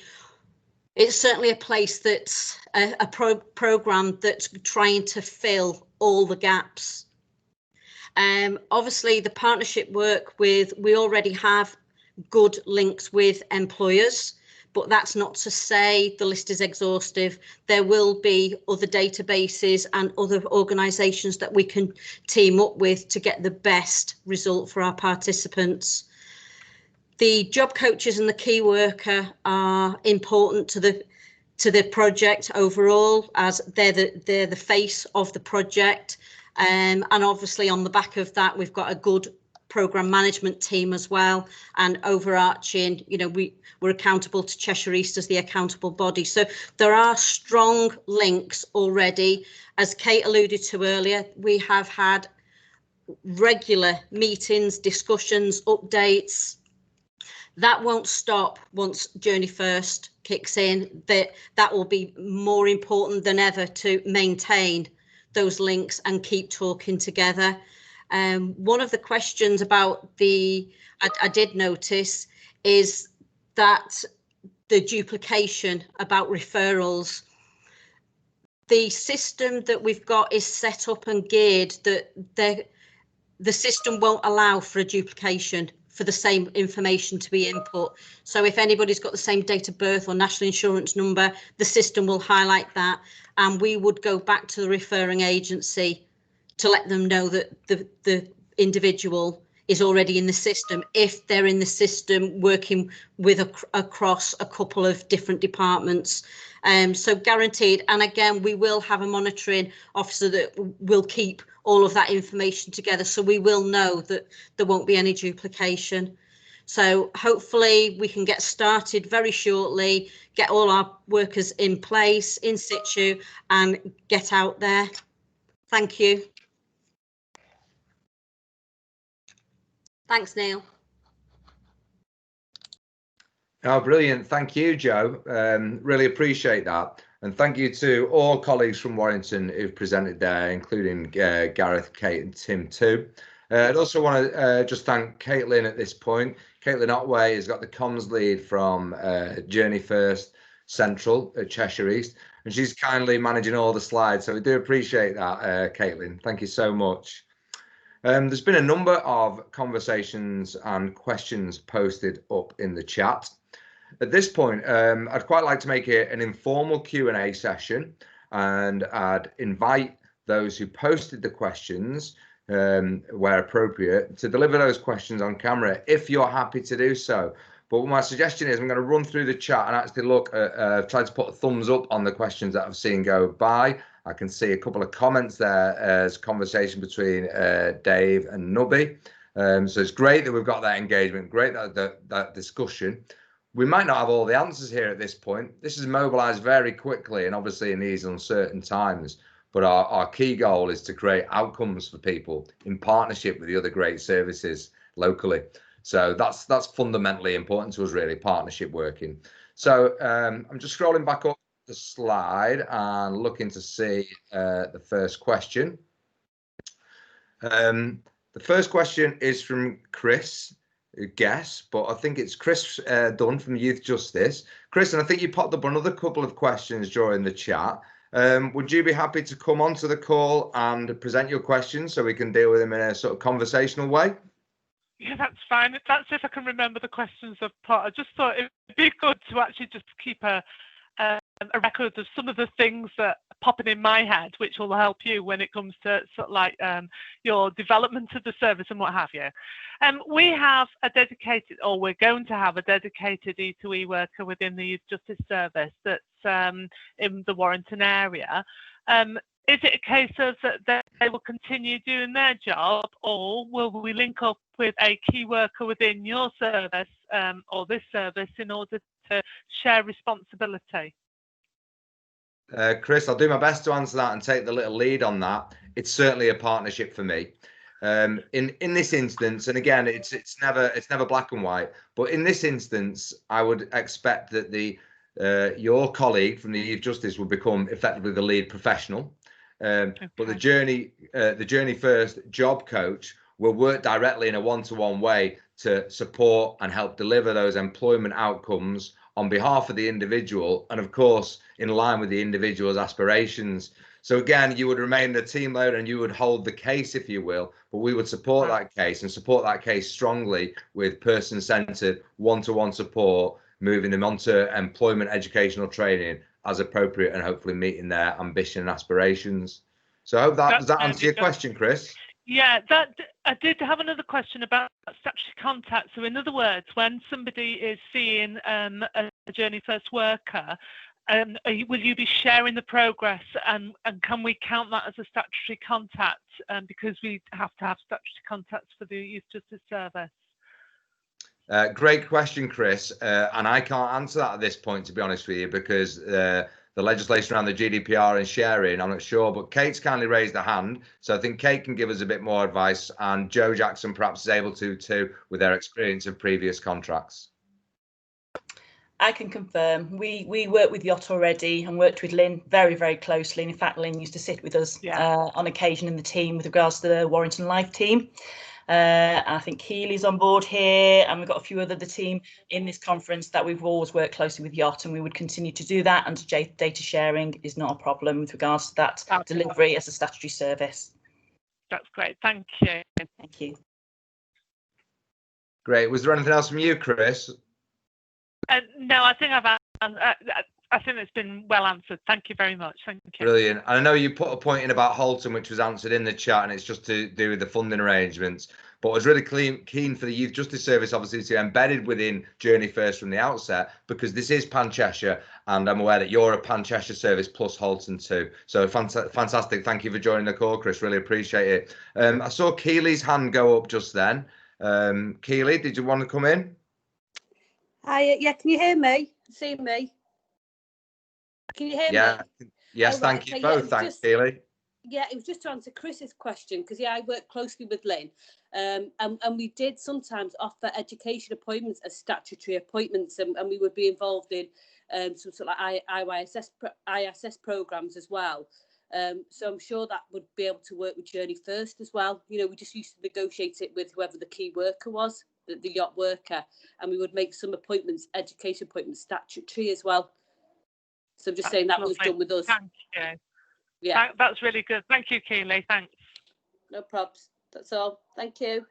a place that's a programme that's trying to fill all the gaps. Obviously, the partnership work we already have good links with employers, but that's not to say the list is exhaustive. There will be other databases and other organisations that we can team up with to get the best result for our participants. The job coaches and the key worker are important to the project overall, as they're the face of the project, and obviously on the back of that we've got a good programme management team as well, and overarching, you know, we're accountable to Cheshire East as the accountable body. So there are strong links already. As Kate alluded to earlier, we have had regular meetings, discussions, updates. That won't stop once Journey First kicks in. That will be more important than ever to maintain those links and keep talking together. One of the questions about I did notice is that the duplication about referrals. The system that we've got is set up and geared that the system won't allow for a duplication for the same information to be input. So if anybody's got the same date of birth or national insurance number, the system will highlight that, and we would go back to the referring agency to let them know that the individual is already in the system if they're in the system working with across a couple of different departments. So guaranteed. And again, we will have a monitoring officer that will keep all of that information together, so we will know that there won't be any duplication. So hopefully we can get started very shortly, get all our workers in place, in situ, and get out there. Thank you. Thanks, Neil. Oh, brilliant. Thank you, Jo. Really appreciate that. And thank you to all colleagues from Warrington who've presented there, including Gareth, Kate and Tim too. I'd also want to just thank Caitlin at this point. Caitlin Otway has got the comms lead from Journey First Central at Cheshire East, and she's kindly managing all the slides. So we do appreciate that, Caitlin. Thank you so much. There's been a number of conversations and questions posted up in the chat. At this point, I'd quite like to make it an informal Q&A session, and I'd invite those who posted the questions, where appropriate, to deliver those questions on camera if you're happy to do so. But my suggestion is I'm going to run through the chat and actually look at, try to put a thumbs up on the questions that I've seen go by. I can see a couple of comments there as conversation between Dave and Nubby. So it's great that we've got that engagement, great that discussion. We might not have all the answers here at this point. This is mobilised very quickly and obviously in these uncertain times. But our key goal is to create outcomes for people in partnership with the other great services locally. So that's fundamentally important to us, really, partnership working. So I'm just scrolling back up the slide and looking to see the first question. The first question is from Chris, guess, but I think it's Chris Dunn from Youth Justice. Chris, and I think you popped up another couple of questions during the chat. Would you be happy to come onto the call and present your questions so we can deal with them in a sort of conversational way? Yeah, that's fine. That's if I can remember the questions I've put. I just thought it'd be good to actually just keep a record of some of the things that are popping in my head, which will help you when it comes to sort of like your development of the service and what have you. We have a dedicated, or we're going to have a dedicated E2E worker within the Youth Justice Service that's in the Warrington area. Is it a case of that they will continue doing their job, or will we link up with a key worker within your service or this service in order to share responsibility? Chris, I'll do my best to answer that and take the little lead on that. It's certainly a partnership for me. In this instance, and again, it's never black and white, but in this instance, I would expect that your colleague from the Youth Justice will become effectively the lead professional. Okay. But the Journey First job coach will work directly in a one-to-one way to support and help deliver those employment outcomes on behalf of the individual, and of course in line with the individual's aspirations. So again, you would remain the team leader and you would hold the case, if you will, but we would support that case and support that case strongly with person-centered one-to-one support, moving them onto employment educational training as appropriate and hopefully meeting their ambition and aspirations. So I hope does that answer your question, Chris? Yeah, I did have another question about statutory contact. So in other words, when somebody is seeing a Journey First worker, will you be sharing the progress, and can we count that as a statutory contact? Because we have to have statutory contacts for the Youth Justice Service. Great question, Chris, and I can't answer that at this point, to be honest with you, because the legislation around the GDPR and sharing, I'm not sure, but Kate's kindly raised a hand, so I think Kate can give us a bit more advice, and Jo Jackson perhaps is able to too, with their experience of previous contracts. I can confirm. We work with Yacht already and worked with Lynn very, very closely. And in fact, Lynn used to sit with us on occasion in the team with regards to the Warrington Life team. I think Keely's on board here, and we've got a few other the team in this conference that we've always worked closely with Yacht, and we would continue to do that. And data sharing is not a problem with regards to that delivery as a statutory service. That's great. Thank you. Thank you. Great. Was there anything else from you, Chris? No, I think I think it's been well answered. Thank you very much. Thank you. Brilliant. I know you put a point in about Halton, which was answered in the chat, and it's just to do with the funding arrangements. But I was really keen for the Youth Justice Service, obviously, to be embedded within Journey First from the outset, because this is Pan Cheshire, and I'm aware that you're a Pan Cheshire service plus Halton too. So fantastic. Thank you for joining the call, Chris. Really appreciate it. I saw Keely's hand go up just then. Keely, did you want to come in? Hi, yeah, can you hear me? See me? Can you hear me? Yes, thank you both. Thanks, Keely. Yeah, it was just to answer Chris's question, because I work closely with Lynn, and we did sometimes offer education appointments as statutory appointments, and we would be involved in some sort of like ISS programs as well. So I'm sure that would be able to work with Journey First as well. You know, we just used to negotiate it with whoever the key worker was, the yacht worker, and we would make some appointments, education appointments, statutory as well. So I'm just saying that was done with us. Thank you. Yeah, that's really good. Thank you, Keely. Thanks. No probs. That's all. Thank you.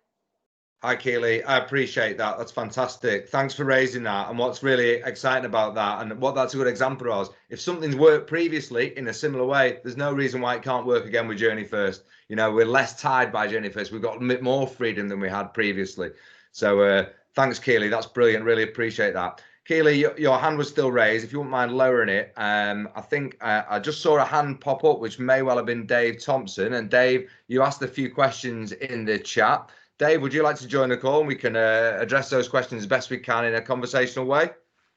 Hi, Keely. I appreciate that. That's fantastic. Thanks for raising that. And what's really exciting about that, and what that's a good example of, if something's worked previously in a similar way, there's no reason why it can't work again with Journey First. You know, we're less tied by Journey First. We've got a bit more freedom than we had previously. So thanks, Keely. That's brilliant. Really appreciate that. Keely, your hand was still raised. If you wouldn't mind lowering it. I think I just saw a hand pop up, which may well have been Dave Thompson. And Dave, you asked a few questions in the chat. Dave, would you like to join the call, and we can address those questions as best we can in a conversational way?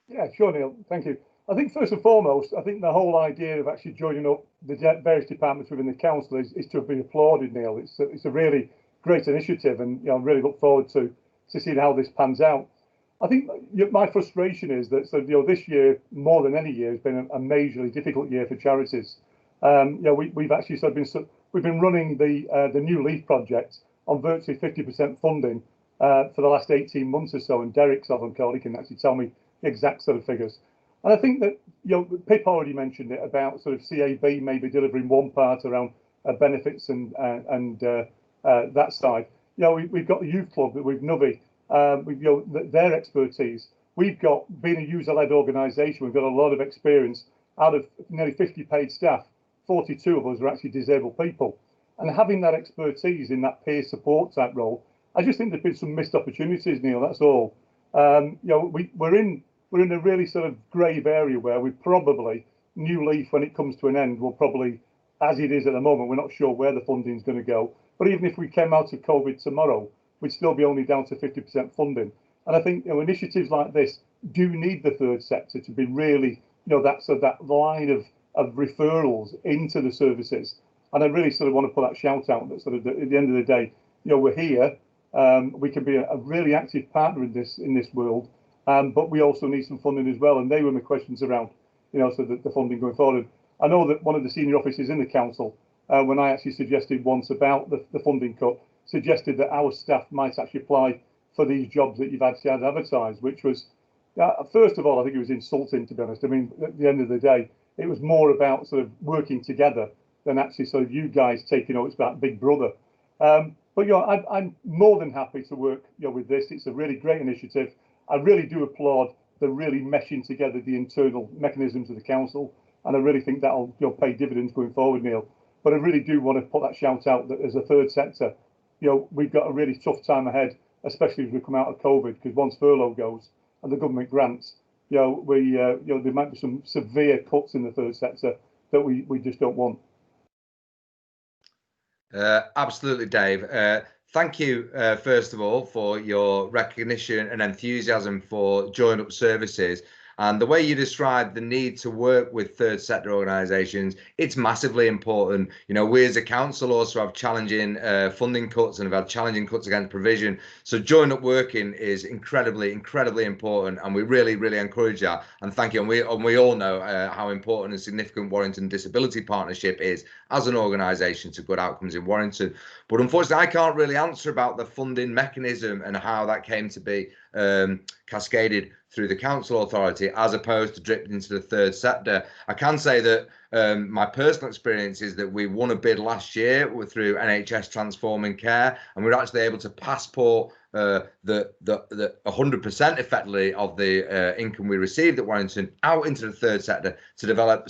Yeah, sure, Neil. Thank you. I think first and foremost, I think the whole idea of actually joining up the various departments within the council is to be applauded, Neil. It's a really great initiative, and I really look forward to seeing how this pans out. I think my frustration is that this year, more than any year, has been a majorly difficult year for charities. We've actually we've been running the New Leaf project on virtually 50% funding for the last 18 months or so, and Derek Southerncole can actually tell me the exact sort of figures. And I think that Pip already mentioned it about sort of CAB maybe delivering one part around benefits and that side. We've got the youth club with Nuvi. Their expertise. We've got, being a user-led organisation, we've got a lot of experience. Out of nearly 50 paid staff, 42 of us are actually disabled people. And having that expertise in that peer support type role, I just think there's been some missed opportunities, Neil, that's all. We're in a really sort of grave area where we probably, New Leaf, when it comes to an end, will probably, as it is at the moment, we're not sure where the funding is going to go. But even if we came out of COVID tomorrow, we'd still be only down to 50% funding. And I think initiatives like this do need the third sector to be really, that line of referrals into the services. And I really sort of want to put that shout out that at the end of the day, we're here. We can be a really active partner in this world, but we also need some funding as well. And they were my questions around, the funding going forward. I know that one of the senior officers in the council, when I actually suggested once about the funding cut, suggested that our staff might actually apply for these jobs that you've actually had advertised, which was, first of all, I think it was insulting, to be honest. I mean, at the end of the day, it was more about sort of working together than actually sort of you guys taking, it's about Big Brother. But I'm more than happy to work with this. It's a really great initiative. I really do applaud the really meshing together the internal mechanisms of the council, and I really think that'll pay dividends going forward, Neil. But I really do want to put that shout out that as a third sector, we've got a really tough time ahead, especially as we come out of COVID, because once furlough goes and the government grants, there might be some severe cuts in the third sector that we just don't want. Absolutely, Dave. Thank you, first of all, for your recognition and enthusiasm for joined up services. And the way you describe the need to work with third sector organisations, it's massively important. You know, we as a council also have challenging funding cuts and have had challenging cuts against provision. So joined up working is incredibly important, and we really encourage that. And thank you. And we all know how important and significant Warrington Disability Partnership is as an organisation to good outcomes in Warrington. But unfortunately, I can't really answer about the funding mechanism and how that came to be cascaded through the council authority as opposed to dripped into the third sector. I can say that my personal experience is that we won a bid last year through NHS Transforming Care, and we were actually able to passport the 100% effectively of the income we received at Warrington out into the third sector to develop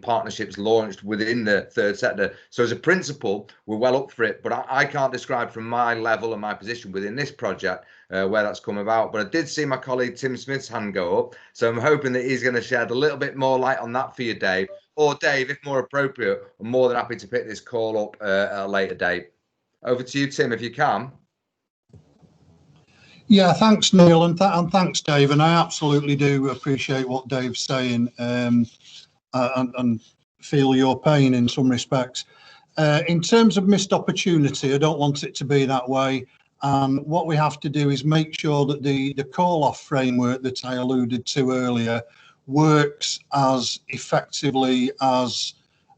partnerships launched within the third sector. So as a principle, we're well up for it, but I can't describe from my level and my position within this project where that's come about. But I did see my colleague Tim Smith's hand go up, so I'm hoping that he's going to shed a little bit more light on that for you, Dave. Or Dave, if more appropriate, I'm more than happy to pick this call up at a later date. Over to you, Tim, if you can. Yeah, thanks, Neil, and thanks, Dave. And I absolutely do appreciate what Dave's saying and feel your pain in some respects. In terms of missed opportunity, I don't want it to be that way. And what we have to do is make sure that the call-off framework that I alluded to earlier works as effectively as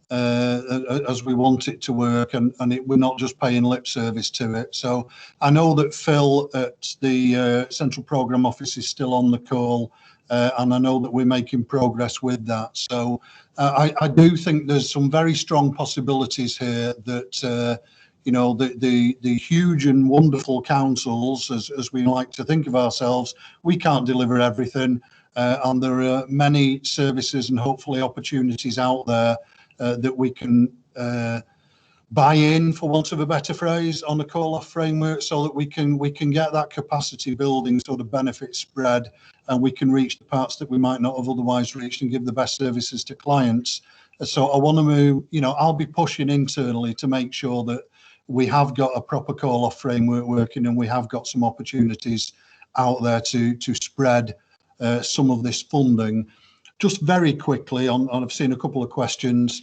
we want it to work, and we're not just paying lip service to it. So I know that Phil at the Central Programme Office is still on the call, and I know that we're making progress with that. So I do think there's some very strong possibilities here that you know, the huge and wonderful councils, as we like to think of ourselves, we can't deliver everything, and there are many services and hopefully opportunities out there that we can buy in, for want of a better phrase, on the call-off framework, so that we can get that capacity building sort of benefit spread, and we can reach the parts that we might not have otherwise reached and give the best services to clients. So I want to move, you know, I'll be pushing internally to make sure that we have got a proper call-off framework working, and we have got some opportunities out there to spread some of this funding. Just very quickly, I've seen a couple of questions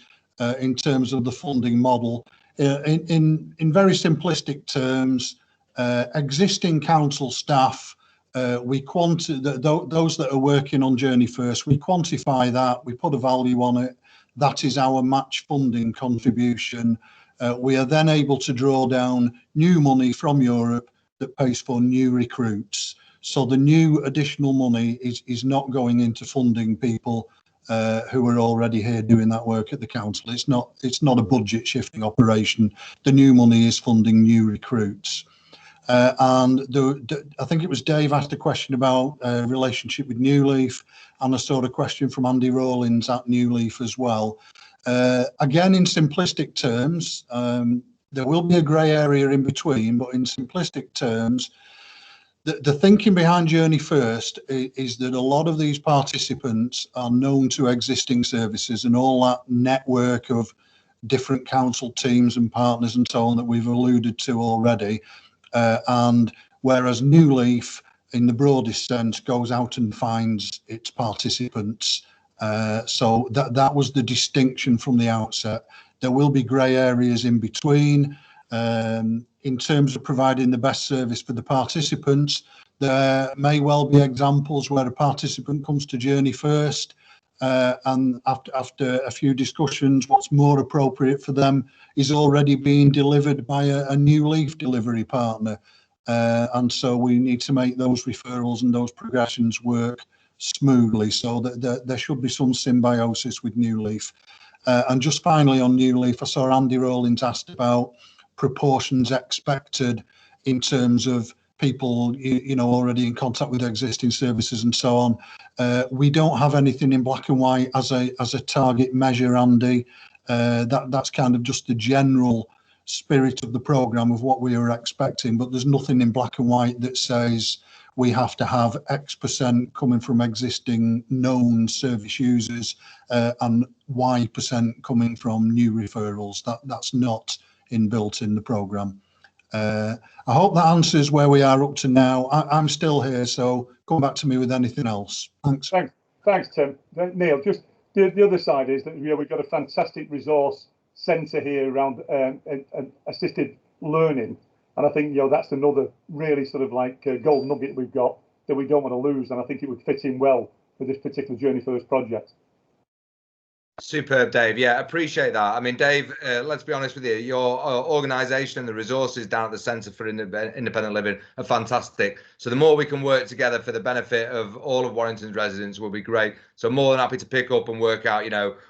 in terms of the funding model. In very simplistic terms, existing council staff, those that are working on Journey First, we quantify that, we put a value on it. That is our match funding contribution. We are then able to draw down new money from Europe that pays for new recruits. So the new additional money is not going into funding people who are already here doing that work at the council. It's not a budget shifting operation. The new money is funding new recruits. And I think it was Dave asked a question about relationship with New Leaf, and I saw a question from Andy Rawlins at New Leaf as well. Again, in simplistic terms, there will be a grey area in between, but in simplistic terms, the thinking behind Journey First is that a lot of these participants are known to existing services and all that network of different council teams and partners and so on that we've alluded to already. And whereas New Leaf, in the broadest sense, goes out and finds its participants. So that was the distinction from the outset. There will be grey areas in between. In terms of providing the best service for the participants, there may well be examples where a participant comes to Journey First, and after a few discussions, what's more appropriate for them is already being delivered by a New Leaf delivery partner. And so we need to make those referrals and those progressions work smoothly, so that there should be some symbiosis with New Leaf. And just finally on New Leaf, I saw Andy Rawlins asked about proportions expected in terms of people you know already in contact with existing services and so on. We don't have anything in black and white as a target measure, Andy. That's kind of just the general spirit of the programme of what we are expecting, but there's nothing in black and white that says we have to have X% coming from existing known service users and Y% coming from new referrals. That's not inbuilt in the programme. I hope that answers where we are up to now. I'm still here, so come back to me with anything else. Thanks. Thanks, Tim. Neil, just the other side is that we've got a fantastic resource centre here around assisted learning, and I think that's another really sort of like gold nugget we've got that we don't want to lose, and I think it would fit in well with this particular Journey First project. Superb, Dave. Yeah, appreciate that. I mean, Dave, let's be honest with you, your organisation and the resources down at the Centre for Independent Living are fantastic. So the more we can work together for the benefit of all of Warrington's residents will be great. So I'm more than happy to pick up and work out,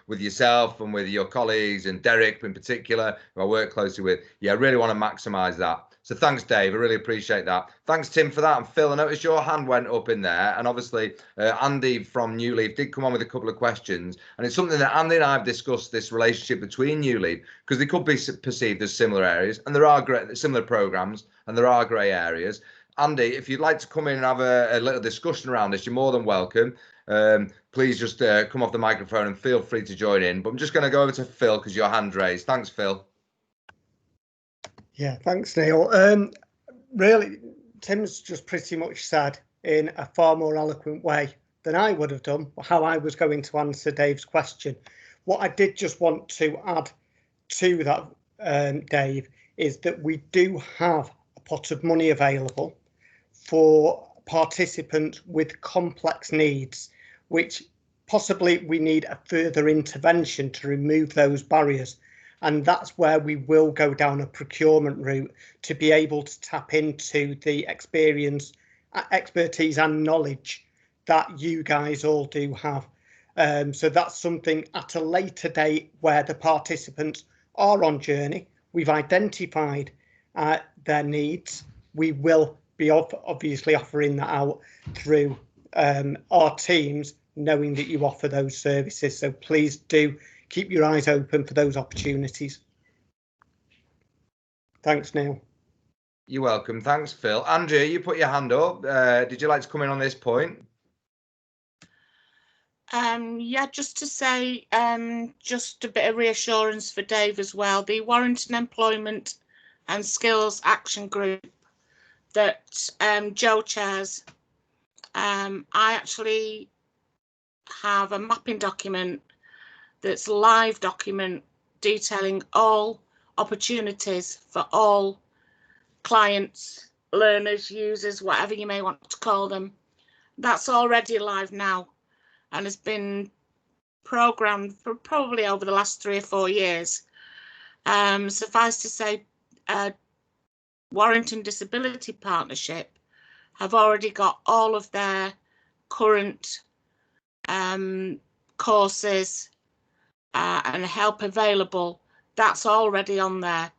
with yourself and with your colleagues and Derek in particular, who I work closely with. Yeah, I really want to maximise that. So thanks, Dave. I really appreciate that. Thanks, Tim, for that. And Phil, I noticed your hand went up in there. And obviously, Andy from New Leaf did come on with a couple of questions. And it's something that Andy and I have discussed, this relationship between New Leaf, because they could be perceived as similar areas. And there are similar programmes and there are grey areas. Andy, if you'd like to come in and have a little discussion around this, you're more than welcome. Please just come off the microphone and feel free to join in. But I'm just going to go over to Phil because your hand raised. Thanks, Phil. Yeah, thanks, Neil. Really, Tim's just pretty much said in a far more eloquent way than I would have done how I was going to answer Dave's question. What I did just want to add to that, Dave, is that we do have a pot of money available for participants with complex needs, which possibly we need a further intervention to remove those barriers. And that's where we will go down a procurement route to be able to tap into the experience, expertise and knowledge that you guys all do have. So that's something at a later date where the participants are on journey. We've identified their needs. We will be obviously offering that out through our teams, knowing that you offer those services. So please do keep your eyes open for those opportunities. Thanks, Neil. You're welcome. Thanks, Phil. Andrea, you put your hand up. Did you like to come in on this point? Yeah, just to say, just a bit of reassurance for Dave as well. The Warrington Employment and Skills Action Group that Joe chairs, I actually have a mapping document that's a live document detailing all opportunities for all clients, learners, users, whatever you may want to call them. That's already live now and has been programmed for probably over the last 3 or 4 years. Suffice to say, Warrington Disability Partnership have already got all of their current courses and help available. That's already on there,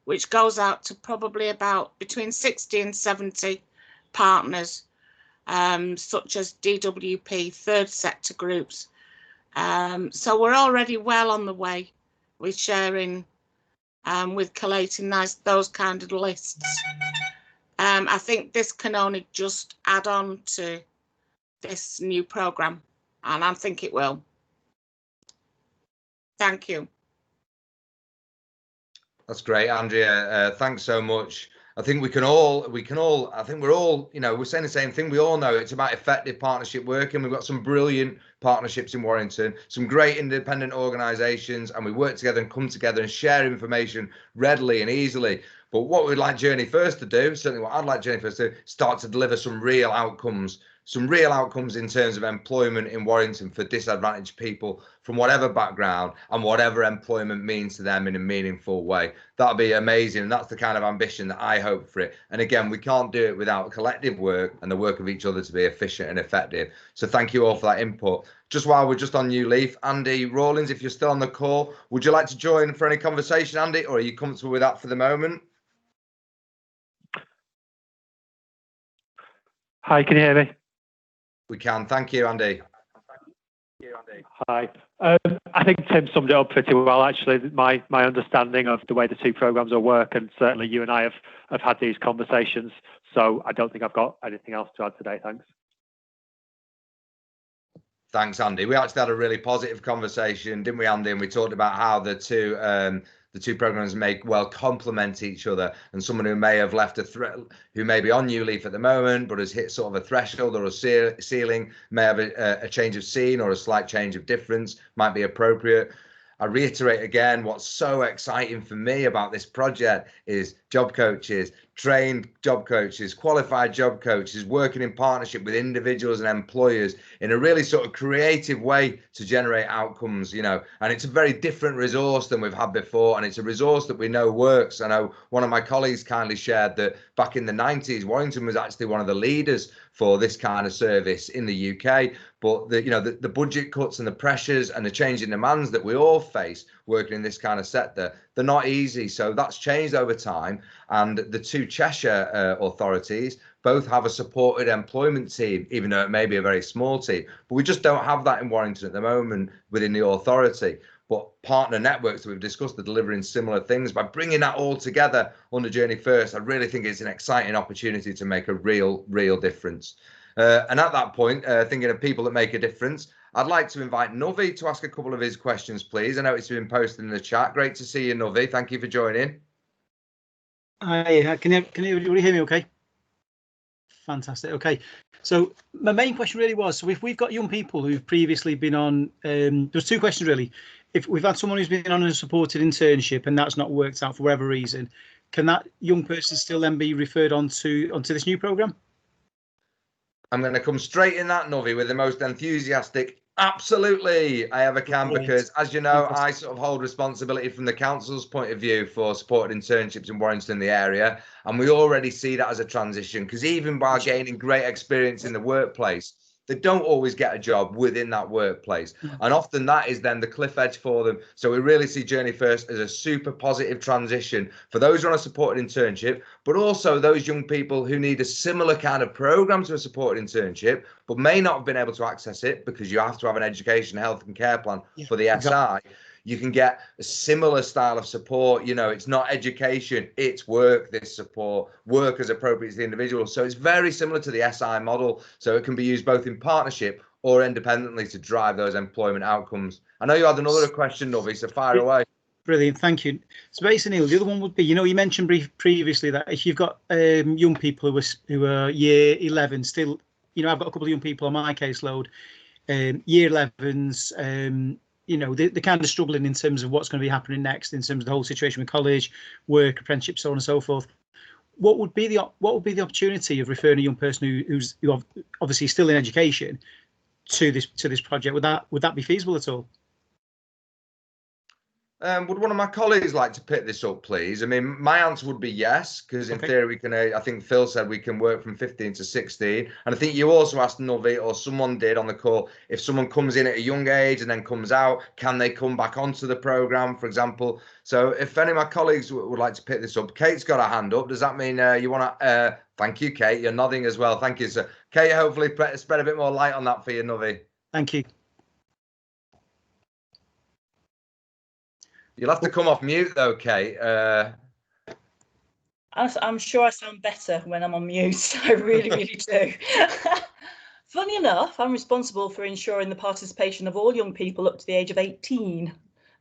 which goes out to probably about between 60 and 70 partners, such as DWP, third sector groups. So we're already well on the way with sharing, with collating those kind of lists. I think this can only just add on to this new programme, and I think it will. Thank you. That's great, Andrea. Thanks so much. I think we can all, I think we're all, we're saying the same thing. We all know it's about effective partnership work, and we've got some brilliant partnerships in Warrington, some great independent organisations, and we work together and come together and share information readily and easily. But what we'd like Journey First to do, certainly what I'd like Journey First to do, start to deliver some real outcomes in terms of employment in Warrington for disadvantaged people from whatever background and whatever employment means to them in a meaningful way. That'd be amazing. And that's the kind of ambition that I hope for it. And again, we can't do it without collective work and the work of each other to be efficient and effective. So thank you all for that input. Just while we're just on New Leaf, Andy Rawlins, if you're still on the call, would you like to join for any conversation, Andy, or are you comfortable with that for the moment? Hi, can you hear me? We can. Thank you, Andy. Hi. I think Tim summed it up pretty well, actually. My understanding of the way the two programmes will work, and certainly you and I have had these conversations, so I don't think I've got anything else to add today. Thanks. Thanks, Andy. We actually had a really positive conversation, didn't we, Andy? And we talked about how the the two programs may well complement each other, and someone who may have left who may be on new leaf at the moment but has hit sort of a threshold or a ceiling, may have a change of scene or a slight change of difference, might be appropriate. I reiterate again, what's so exciting for me about this project is job coaches, trained job coaches, qualified job coaches, working in partnership with individuals and employers in a really sort of creative way to generate outcomes, you know, and it's a very different resource than we've had before. And it's a resource that we know works. I know one of my colleagues kindly shared that back in the 90s, Warrington was actually one of the leaders for this kind of service in the UK. But the budget cuts and the pressures and the changing demands that we all face working in this kind of sector, they're not easy. So that's changed over time. And the two Cheshire authorities both have a supported employment team, even though it may be a very small team. But we just don't have that in Warrington at the moment within the authority. But partner networks that we've discussed are delivering similar things. By bringing that all together under Journey First, I really think it's an exciting opportunity to make a real difference. And at that point, thinking of people that make a difference, I'd like to invite Novi to ask a couple of his questions, please. I know it's been posted in the chat. Great to see you, Novi. Thank you for joining. Hi, can everybody hear me okay? Fantastic. Okay, so my main question really was, so if we've got young people who've previously been on, there's two questions really. If we've had someone who's been on a supported internship and that's not worked out for whatever reason, can that young person still then be referred onto this new programme? I'm going to come straight in that, Novi, with the most enthusiastic absolutely. I ever can, because as you know, I sort of hold responsibility from the council's point of view for supported internships in Warrington in the area. And we already see that as a transition, because even by gaining great experience in the workplace, they don't always get a job within that workplace. And often that is then the cliff edge for them. So we really see Journey First as a super positive transition for those who are on a supported internship, but also those young people who need a similar kind of program to a supported internship, but may not have been able to access it because you have to have an education, health and care plan for the SI. You can get a similar style of support. You know, it's not education, it's work, this support, work as appropriate to the individual. So it's very similar to the SI model. So it can be used both in partnership or independently to drive those employment outcomes. I know you had another question, Novi, so fire away. Brilliant, thank you. So basically, Neil, the other one would be, you know, you mentioned previously that if you've got young people who are year 11 still, you know, I've got a couple of young people on my caseload, year 11s, you know, they're kind of struggling in terms of what's going to be happening next in terms of the whole situation with college, work, apprenticeship, so on and so forth. What would be the opportunity of referring a young person who's obviously still in education to this project? Would that be feasible at all? Would one of my colleagues like to pick this up, please? I mean, my answer would be yes, because in theory we can. I think Phil said we can work from 15 to 16, and I think you also asked Novi, or someone did on the call, if someone comes in at a young age and then comes out, can they come back onto the programme, for example? So if any of my colleagues would like to pick this up, Kate's got her hand up. Does that mean you want to? Thank you, Kate. You're nodding as well. Thank you, sir. Kate, hopefully spread a bit more light on that for you, Novi. Thank you. You'll have to come off mute though, Kate. I'm sure I sound better when I'm on mute. I really do. Funny enough, I'm responsible for ensuring the participation of all young people up to the age of 18.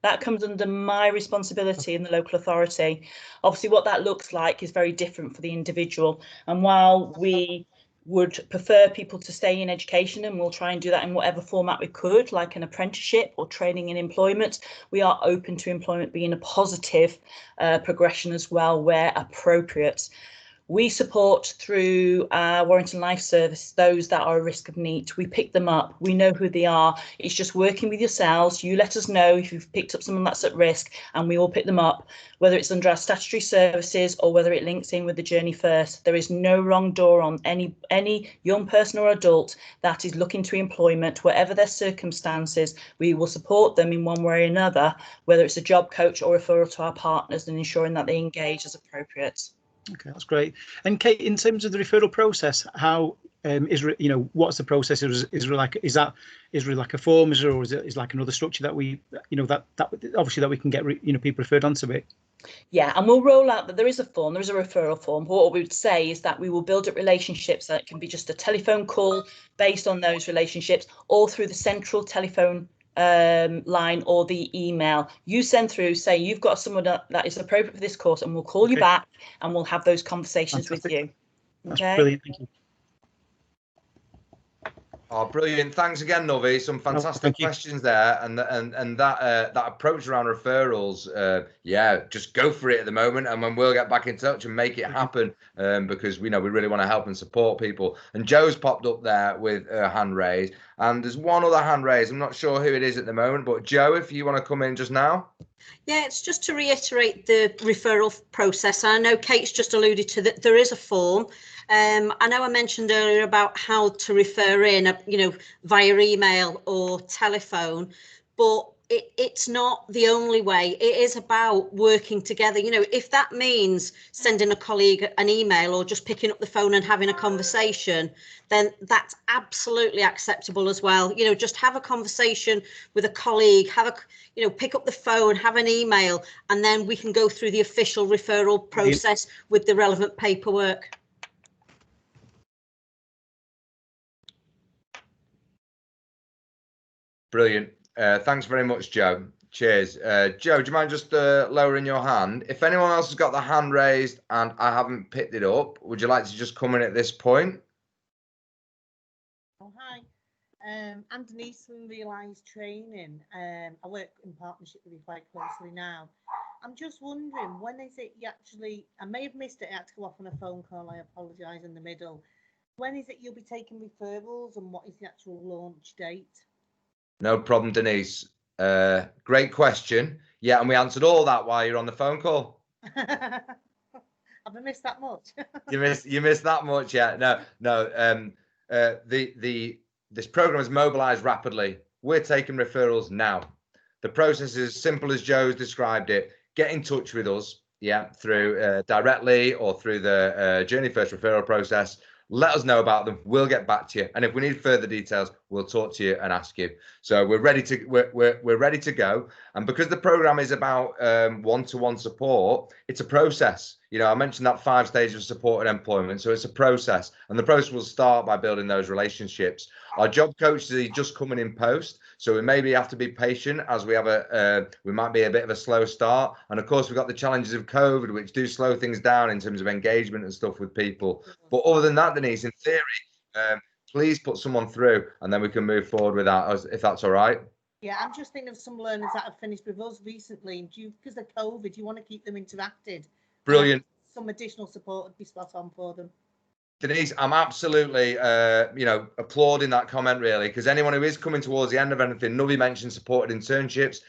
That comes under my responsibility in the local authority. Obviously, what that looks like is very different for the individual. And while we would prefer people to stay in education, and we'll try and do that in whatever format we could, like an apprenticeship or training in employment, we are open to employment being a positive progression as well where appropriate. We support through our Warrington Life Service those that are at risk of NEET. We pick them up. We know who they are. It's just working with yourselves. You let us know if you've picked up someone that's at risk, and we will pick them up, whether it's under our statutory services or whether it links in with the Journey First. There is no wrong door on any young person or adult that is looking to employment, whatever their circumstances. We will support them in one way or another, whether it's a job coach or referral to our partners, and ensuring that they engage as appropriate. Okay, that's great. And Kate, in terms of the referral process, how what's the process? Is there like a form? Is like another structure that we, that obviously that we can get people referred onto it? Yeah, and we'll roll out that there is a form, there is a referral form. What we would say is that we will build up relationships that can be just a telephone call based on those relationships, or through the central telephone line or the email. You send through, say you've got someone that is appropriate for this course, and we'll call you back and we'll have those conversations with you. That's brilliant. Thank you. Oh, brilliant! Thanks again, Novi. Some fantastic questions there, and that approach around referrals. Yeah, just go for it at the moment, and then we'll get back in touch and make it happen. Because we really want to help and support people. And Joe's popped up there with a hand raised, and there's one other hand raised. I'm not sure who it is at the moment, but Joe, if you want to come in just now. Yeah, it's just to reiterate the referral process. I know Kate's just alluded to that there is a form. I know I mentioned earlier about how to refer in, via email or telephone, but it's not the only way. It is about working together. If that means sending a colleague an email or just picking up the phone and having a conversation, then that's absolutely acceptable as well. Just have a conversation with a colleague, pick up the phone, have an email, and then we can go through the official referral process with the relevant paperwork. Brilliant. Thanks very much, Joe. Cheers. Joe, do you mind just lowering your hand? If anyone else has got the hand raised and I haven't picked it up, would you like to just come in at this point? Oh, hi. I'm Denise from Realise Training. I work in partnership with you quite closely now. I'm just wondering, when is it you actually, I may have missed it, I had to go off on a phone call, I apologise in the middle. When is it you'll be taking referrals, and what is the actual launch date? No problem, Denise. Great question. Yeah, and we answered all that while you're on the phone call. Have I missed that much? You missed that much, yeah. No. This program is mobilised rapidly. We're taking referrals now. The process is as simple as Joe's described it. Get in touch with us, through directly or through the Journey First referral process. Let us know about them. We'll get back to you, and if we need further details, we'll talk to you and ask you. So we're ready to go. And because the program is about one-to-one support, it's a process. I mentioned that 5 stages of supported employment, so it's a process, and the process will start by building those relationships. Our job coaches are just coming in post, so we maybe have to be patient as we might be a bit of a slow start. And of course, we've got the challenges of COVID, which do slow things down in terms of engagement and stuff with people. But other than that, Denise, in theory, please put someone through, and then we can move forward with that, if that's all right. Yeah, I'm just thinking of some learners that have finished with us recently, and because of COVID, you want to keep them interacted. Brilliant. Some additional support would be spot on for them. Denise, I'm absolutely, applauding that comment, really, because anyone who is coming towards the end of anything, Nuvi mentioned supported internships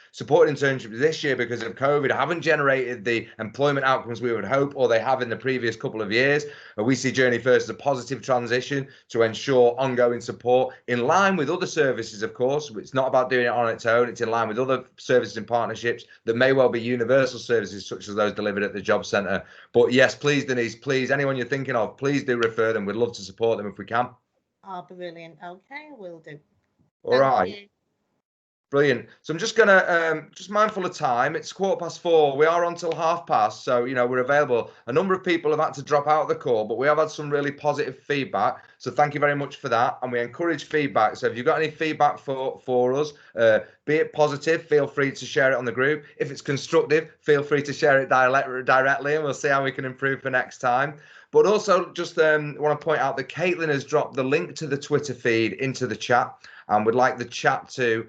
this year because of COVID haven't generated the employment outcomes we would hope, or they have in the previous couple of years. We see Journey First as a positive transition to ensure ongoing support in line with other services, of course. It's not about doing it on its own. It's in line with other services and partnerships that may well be universal services, such as those delivered at the job centre. But yes, please, Denise, please, anyone you're thinking of, please do refer them. We'd love to support them if we can. Oh, brilliant. Okay, will do. All right. Brilliant. So I'm just gonna just mindful of time. It's 4:15. We are on till 5:30. So we're available. A number of people have had to drop out of the call, but we have had some really positive feedback. So thank you very much for that. And we encourage feedback. So if you've got any feedback for us, be it positive, feel free to share it on the group. If it's constructive, feel free to share it directly, and we'll see how we can improve for next time. But also just want to point out that Caitlin has dropped the link to the Twitter feed into the chat, and would like the chat to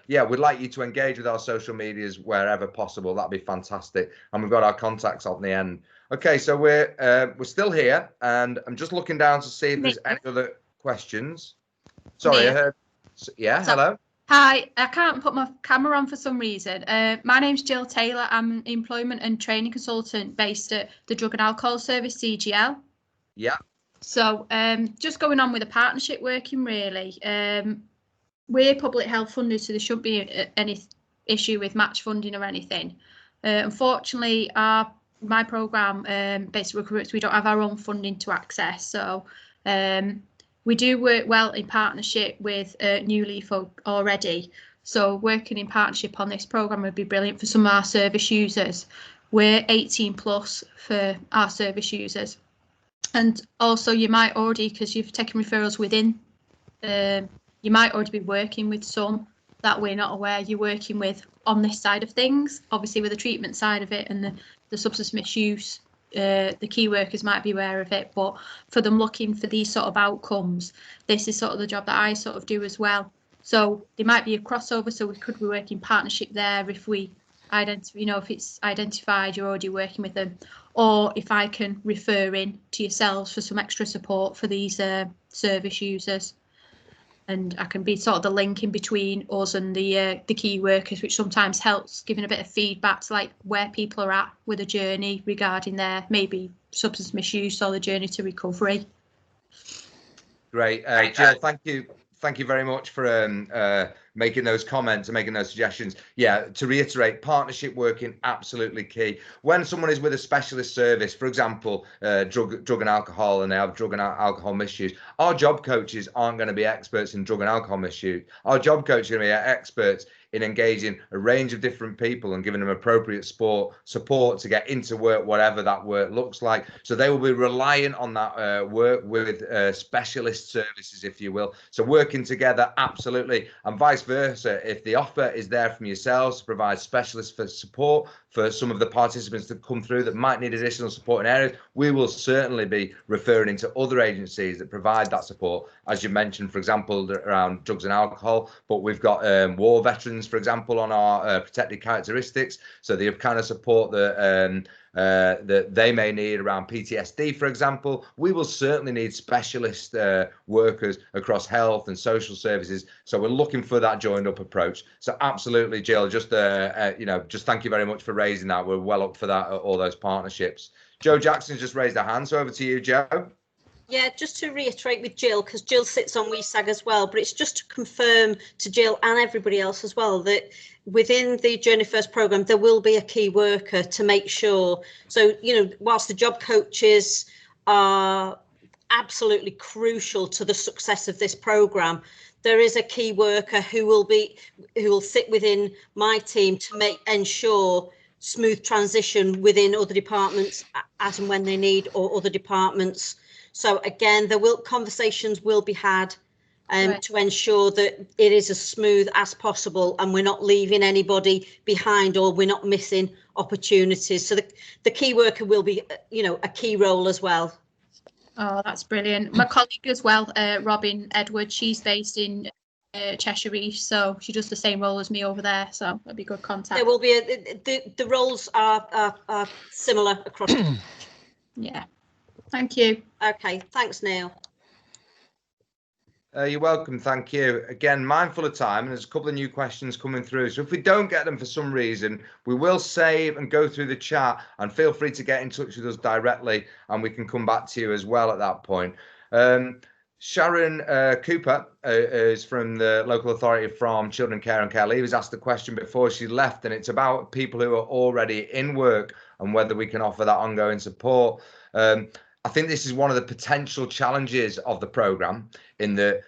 we'd like you to engage with our social medias wherever possible. That'd be fantastic. And we've got our contacts on the end. Okay, so we're still here, and I'm just looking down to see if there's any other questions. Sorry, I heard. Yeah, hello. Hi, I can't put my camera on for some reason. My name's Jill Taylor. I'm an employment and training consultant based at the Drug and Alcohol Service, CGL. Yeah. So just going on with the partnership working, really. We're public health funded, so there shouldn't be any issue with match funding or anything. Unfortunately, my programme basically recruits, we don't have our own funding to access. So we do work well in partnership with New Leaf already. So working in partnership on this programme would be brilliant for some of our service users. We're 18 plus for our service users. And also you might already, because you've taken referrals within, you might already be working with some that we're not aware you're working with on this side of things. Obviously with the treatment side of it and the substance misuse, the key workers might be aware of it, but for them looking for these sort of outcomes, this is sort of the job that I sort of do as well. So there might be a crossover, so we could be working partnership there if we identify, you know, if it's identified you're already working with them, or if I can refer in to yourselves for some extra support for these service users. And I can be sort of the link in between us and the key workers, which sometimes helps giving a bit of feedback to like where people are at with a journey regarding their maybe substance misuse or the journey to recovery. Great, Jill, thank you very much for making those comments and making those suggestions. Yeah, to reiterate, partnership working absolutely key. When someone is with a specialist service, for example, drug and alcohol, and they have drug and alcohol misuse, our job coaches aren't going to be experts in drug and alcohol misuse. Our job coaches are going to be experts in engaging a range of different people and giving them appropriate support to get into work, whatever that work looks like. So they will be reliant on that work with specialist services, if you will. So working together, absolutely, and vice versa. If the offer is there from yourselves to provide specialists for support for some of the participants that come through that might need additional support in areas, we will certainly be referring into other agencies that provide that support, as you mentioned, for example, around drugs and alcohol. But we've got war veterans, for example, on our protected characteristics, so the kind of support that that they may need around PTSD, for example. We will certainly need specialist workers across health and social services. So we're looking for that joined up approach. So absolutely, Jill, just just thank you very much for raising that. We're well up for that, all those partnerships. Joe Jackson's just raised a hand, so over to you, Joe. Yeah, just to reiterate with Jill, because Jill sits on WESAG as well, but it's just to confirm to Jill and everybody else as well that within the Journey First programme, there will be a key worker to make sure. So, you know, whilst the job coaches are absolutely crucial to the success of this programme, there is a key worker who will sit within my team to ensure smooth transition within other departments as and when they need, or other departments. So again, conversations will be had right, to ensure that it is as smooth as possible and we're not leaving anybody behind, or we're not missing opportunities. So the key worker will be, you know, a key role as well. Oh, that's brilliant. My colleague as well, Robin Edwards, she's based in Cheshire East, so she does the same role as me over there, so that'd be good contact. There will be the roles are similar across. Yeah. Thank you. Okay, thanks, Neil. You're welcome. Thank you. Again, mindful of time, and there's a couple of new questions coming through. So if we don't get them for some reason, we will save and go through the chat, and feel free to get in touch with us directly, and we can come back to you as well at that point. Sharon Cooper is from the local authority from Children Care and Care Leavers, asked the question before she left, and it's about people who are already in work and whether we can offer that ongoing support. I think this is one of the potential challenges of the programme, in that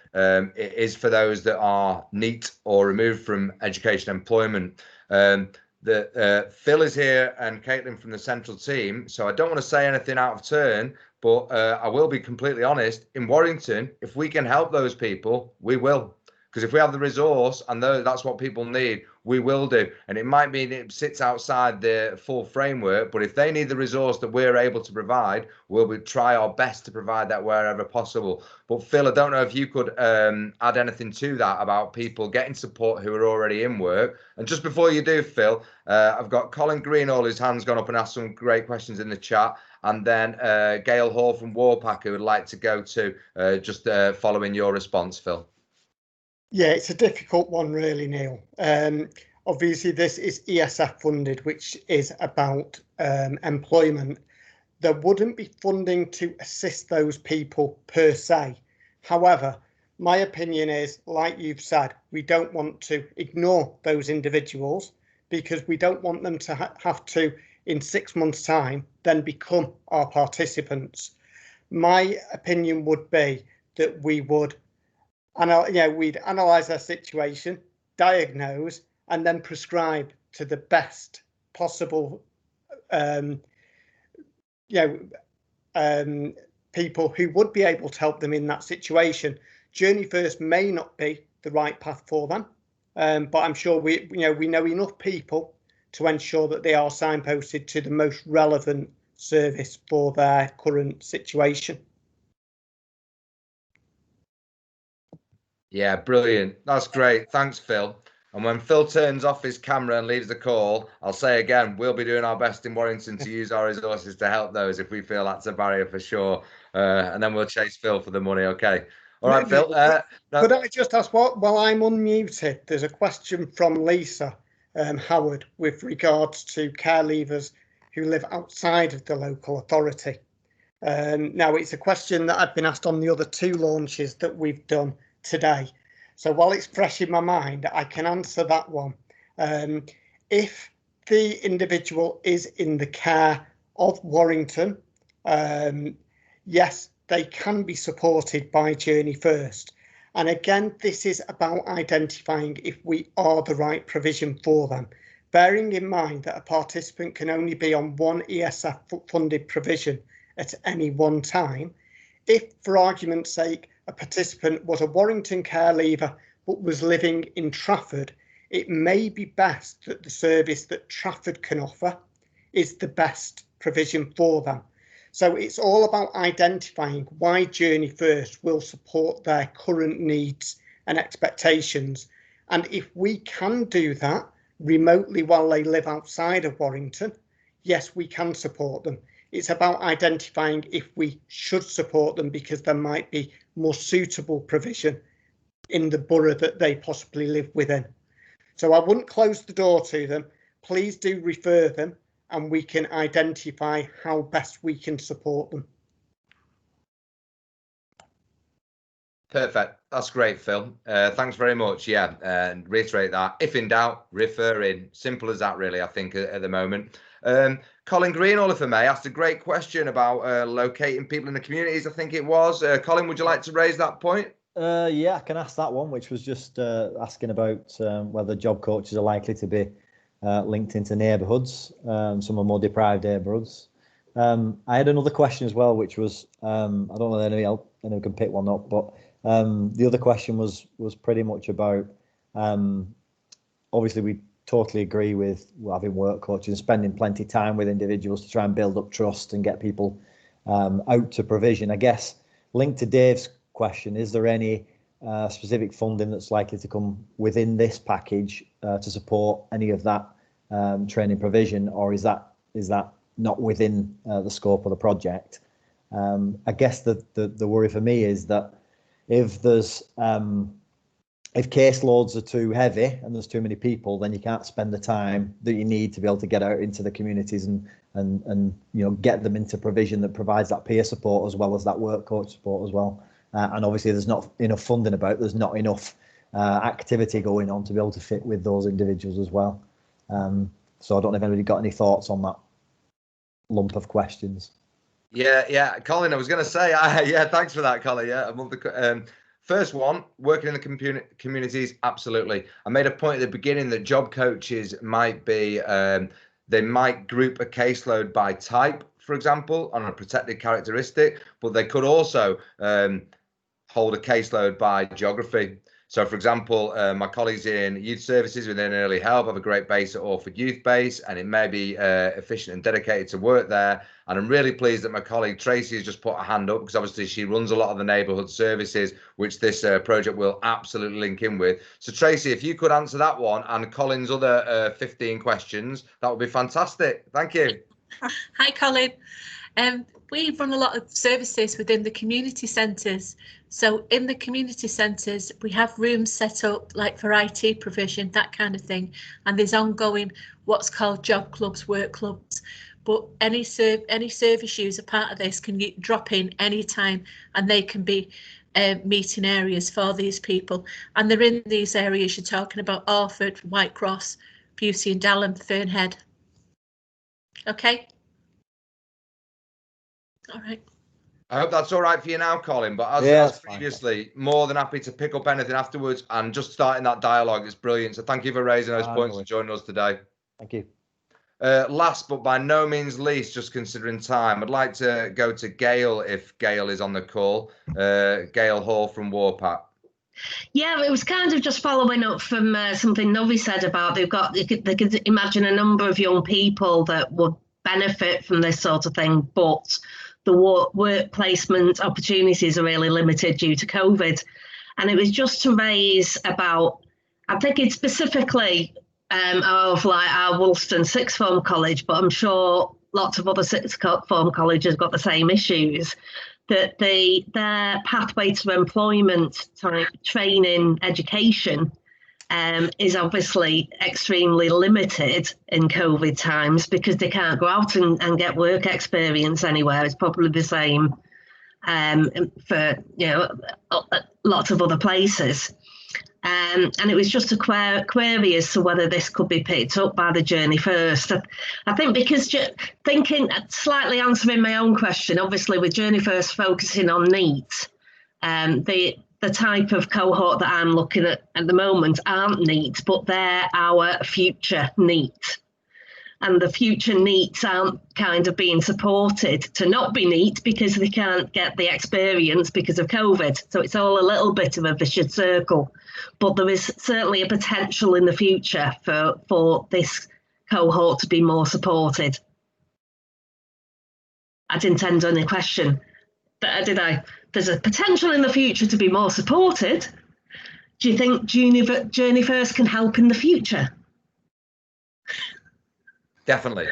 it is for those that are NEET or removed from education and employment. Phil is here and Caitlin from the central team, so I don't want to say anything out of turn, but I will be completely honest. In Warrington, if we can help those people, we will. Because if we have the resource and that's what people need, we will do. And it might mean it sits outside the full framework, but if they need the resource that we're able to provide, we'll try our best to provide that wherever possible. But Phil, I don't know if you could add anything to that about people getting support who are already in work. And just before you do, Phil, I've got Colin Greenall, whose hand's gone up and asked some great questions in the chat. And then Gail Hall from Warpack, who would like to go to just following your response, Phil. Yeah, it's a difficult one, really, Neil. Obviously, this is ESF funded, which is about employment. There wouldn't be funding to assist those people per se. However, my opinion is, like you've said, we don't want to ignore those individuals, because we don't want them to have to, in 6 months' time, then become our participants. My opinion would be that we would we'd analyse their situation, diagnose, and then prescribe to the best possible people who would be able to help them in that situation. Journey First may not be the right path for them. but I'm sure we know enough people to ensure that they are signposted to the most relevant service for their current situation. Yeah, brilliant. That's great. Thanks, Phil. And when Phil turns off his camera and leaves the call, I'll say again, we'll be doing our best in Warrington to use our resources to help those if we feel that's a barrier for sure. And then we'll chase Phil for the money. Okay. All right, Phil. Could I just ask while I'm unmuted, there's a question from Lisa Howard with regards to care leavers who live outside of the local authority. Now, it's a question that I've been asked on the other 2 launches that we've done today. So while it's fresh in my mind, I can answer that one. If the individual is in the care of Warrington, yes, they can be supported by Journey First. And again, this is about identifying if we are the right provision for them. Bearing in mind that a participant can only be on one ESF funded provision at any one time, if, for argument's sake, a participant was a Warrington care leaver but was living in Trafford, it may be best that the service that Trafford can offer is the best provision for them. So it's all about identifying why Journey First will support their current needs and expectations. And if we can do that remotely while they live outside of Warrington, yes, we can support them. It's about identifying if we should support them because there might be more suitable provision in the borough that they possibly live within. So I wouldn't close the door to them. Please do refer them and we can identify how best we can support them. Perfect. That's great, Phil. Thanks very much. Yeah, and reiterate that. If in doubt, refer in. Simple as that, really, I think, at the moment. Colin Greenall, if I may, asked a great question about locating people in the communities, I think it was. Colin, would you like to raise that point? Yeah, I can ask that one, which was just asking about whether job coaches are likely to be linked into neighbourhoods, some are more deprived neighbourhoods. I had another question as well, which was, I don't know if anyone can pick one up, but the other question was pretty much about, obviously we totally agree with having work coaches and spending plenty of time with individuals to try and build up trust and get people out to provision. I guess linked to Dave's question, is there any specific funding that's likely to come within this package to support any of that training provision, or is that not within the scope of the project? I guess the worry for me is that if there's if caseloads are too heavy and there's too many people, then you can't spend the time that you need to be able to get out into the communities and get them into provision that provides that peer support as well as that work coach support as well. And obviously there's not enough funding about, there's not enough activity going on to be able to fit with those individuals as well. So I don't know if anybody got any thoughts on that lump of questions. Yeah, Colin, I was going to say, yeah, thanks for that, Colin. Yeah, first one, working in the communities, absolutely. I made a point at the beginning that job coaches might be, they might group a caseload by type, for example, on a protected characteristic, but they could also hold a caseload by geography. So, for example, my colleagues in youth services within early help have a great base at Orford Youth Base, and it may be efficient and dedicated to work there. And I'm really pleased that my colleague Tracy has just put her hand up, because obviously she runs a lot of the neighbourhood services, which this project will absolutely link in with. So, Tracy, if you could answer that one and Colin's other 15 questions, that would be fantastic. Thank you. Hi, Colin. We run a lot of services within the community centres. So in the community centres, we have rooms set up like for IT provision, that kind of thing. And there's ongoing what's called job clubs, work clubs. But any service user part of this can drop in anytime, and they can be meeting areas for these people. And they're in these areas you're talking about: Orford, Whitecross, Beauty and Dalham, Fernhead. Okay. All right. I hope that's all right for you now, Colin. But as previously, more than happy to pick up anything afterwards and just starting that dialogue. It's brilliant. So thank you for raising those points and joining us today. Thank you. Last but by no means least, just considering time, I'd like to go to Gail if Gail is on the call. Gail Hall from Warpac. Yeah, it was kind of just following up from something Novi said about they could imagine a number of young people that would benefit from this sort of thing, but the work placement opportunities are really limited due to COVID. And it was just to raise about, I'm thinking specifically of like our Woolston sixth form college, but I'm sure lots of other sixth form colleges got the same issues, that their pathway to employment, training, education is obviously extremely limited in COVID times because they can't go out and get work experience anywhere. It's probably the same for lots of other places. And it was just a query as to whether this could be picked up by the Journey First. I think because thinking, slightly answering my own question, obviously with Journey First focusing on NEET, the type of cohort that I'm looking at the moment aren't NEET, but they're our future NEET. And the future NEETs aren't kind of being supported to not be NEET because they can't get the experience because of COVID. So it's all a little bit of a vicious circle. But there is certainly a potential in the future for this cohort to be more supported. I didn't end on a question, did I? There's a potential in the future to be more supported. Do you think Journey First can help in the future? Definitely.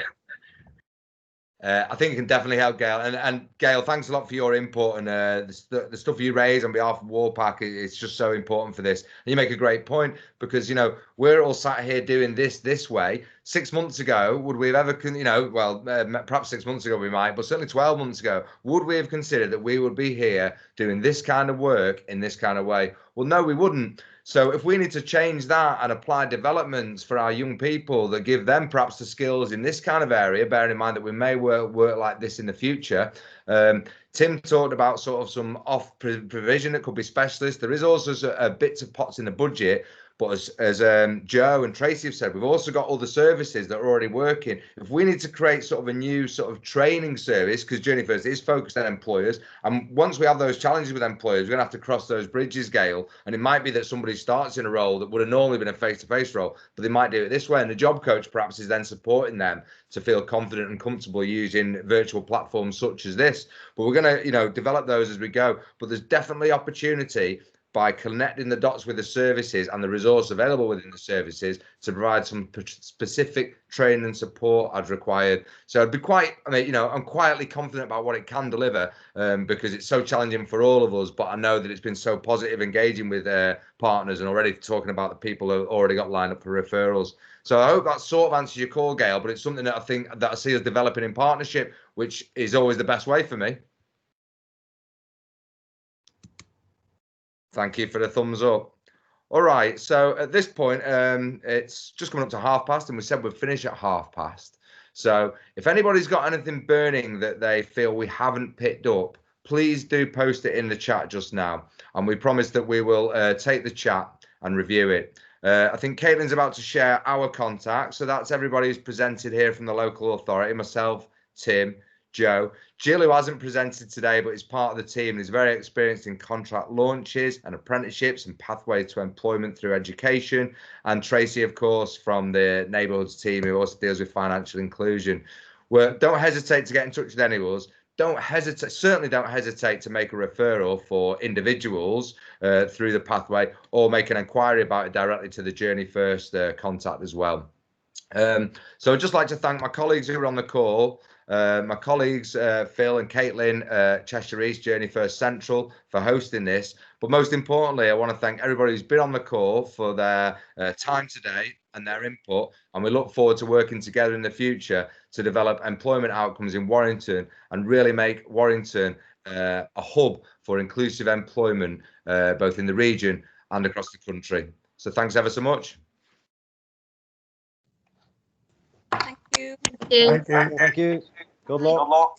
I think it can definitely help, Gail. And Gail, thanks a lot for your input and the stuff you raise on behalf of Warpack. It's just so important for this. And you make a great point because, you know, we're all sat here doing this way. 6 months ago, would we have ever, perhaps 6 months ago we might, but certainly 12 months ago, would we have considered that we would be here doing this kind of work in this kind of way? Well, no, we wouldn't. So if we need to change that and apply developments for our young people that give them perhaps the skills in this kind of area, bearing in mind that we may work like this in the future. Tim talked about sort of some off provision that could be specialist. There is also bits of pots in the budget. But as Joe and Tracy have said, we've also got other services that are already working. If we need to create sort of a new sort of training service, because Journey First is focused on employers, and once we have those challenges with employers, we're going to have to cross those bridges, Gail. And it might be that somebody starts in a role that would have normally been a face-to-face role, but they might do it this way. And the job coach perhaps is then supporting them to feel confident and comfortable using virtual platforms such as this. But we're going to, develop those as we go. But there's definitely opportunity by connecting the dots with the services and the resource available within the services to provide some specific training and support as required. So I'd be I'm quietly confident about what it can deliver because it's so challenging for all of us, but I know that it's been so positive engaging with partners and already talking about the people who already got lined up for referrals. So I hope that sort of answers your call, Gail, but it's something that I see us developing in partnership, which is always the best way for me. Thank you for the thumbs up. All right, so at this point, it's just coming up to past, and we said we'd finish at past. So if anybody's got anything burning that they feel we haven't picked up, please do post it in the chat just now. And we promise that we will take the chat and review it. I think Caitlin's about to share our contact. So that's everybody who's presented here from the local authority, myself, Tim, Joe. Jill, who hasn't presented today but is part of the team, is very experienced in contract launches and apprenticeships and pathways to employment through education. And Tracy, of course, from the neighbourhoods team, who also deals with financial inclusion. Don't hesitate to get in touch with any of us. Certainly don't hesitate to make a referral for individuals through the pathway, or make an inquiry about it directly to the Journey First contact as well. So I'd just like to thank my colleagues who are on the call. My colleagues Phil and Caitlin, Cheshire East, Journey First Central, for hosting this. But most importantly, I want to thank everybody who's been on the call for their time today and their input. And we look forward to working together in the future to develop employment outcomes in Warrington and really make Warrington a hub for inclusive employment, both in the region and across the country. So thanks ever so much. Thank you. Thank you. Good luck.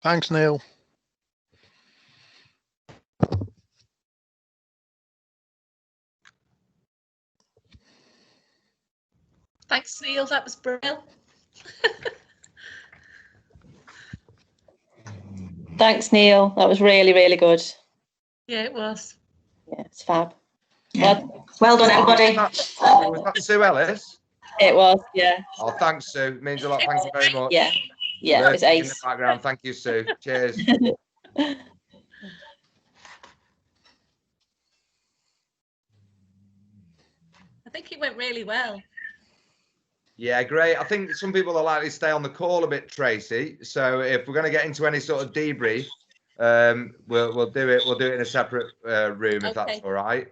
Thanks, Neil. Thanks, Neil. That was brilliant. Thanks, Neil. That was really, really good. Yeah, it was. Yeah, it's fab. Yeah. Well done, everybody. Was that Sue Ellis? It was, yeah. Oh, thanks, Sue. It means a lot. Thank you very much. Yeah, yeah, it was Lurking in the ace. background. Thank you, Sue. Cheers. I think it went really well. Yeah, great. I think some people are likely to stay on the call a bit, Tracy. So if we're going to get into any sort of debrief, we'll do it. We'll do it in a separate room if that's all right.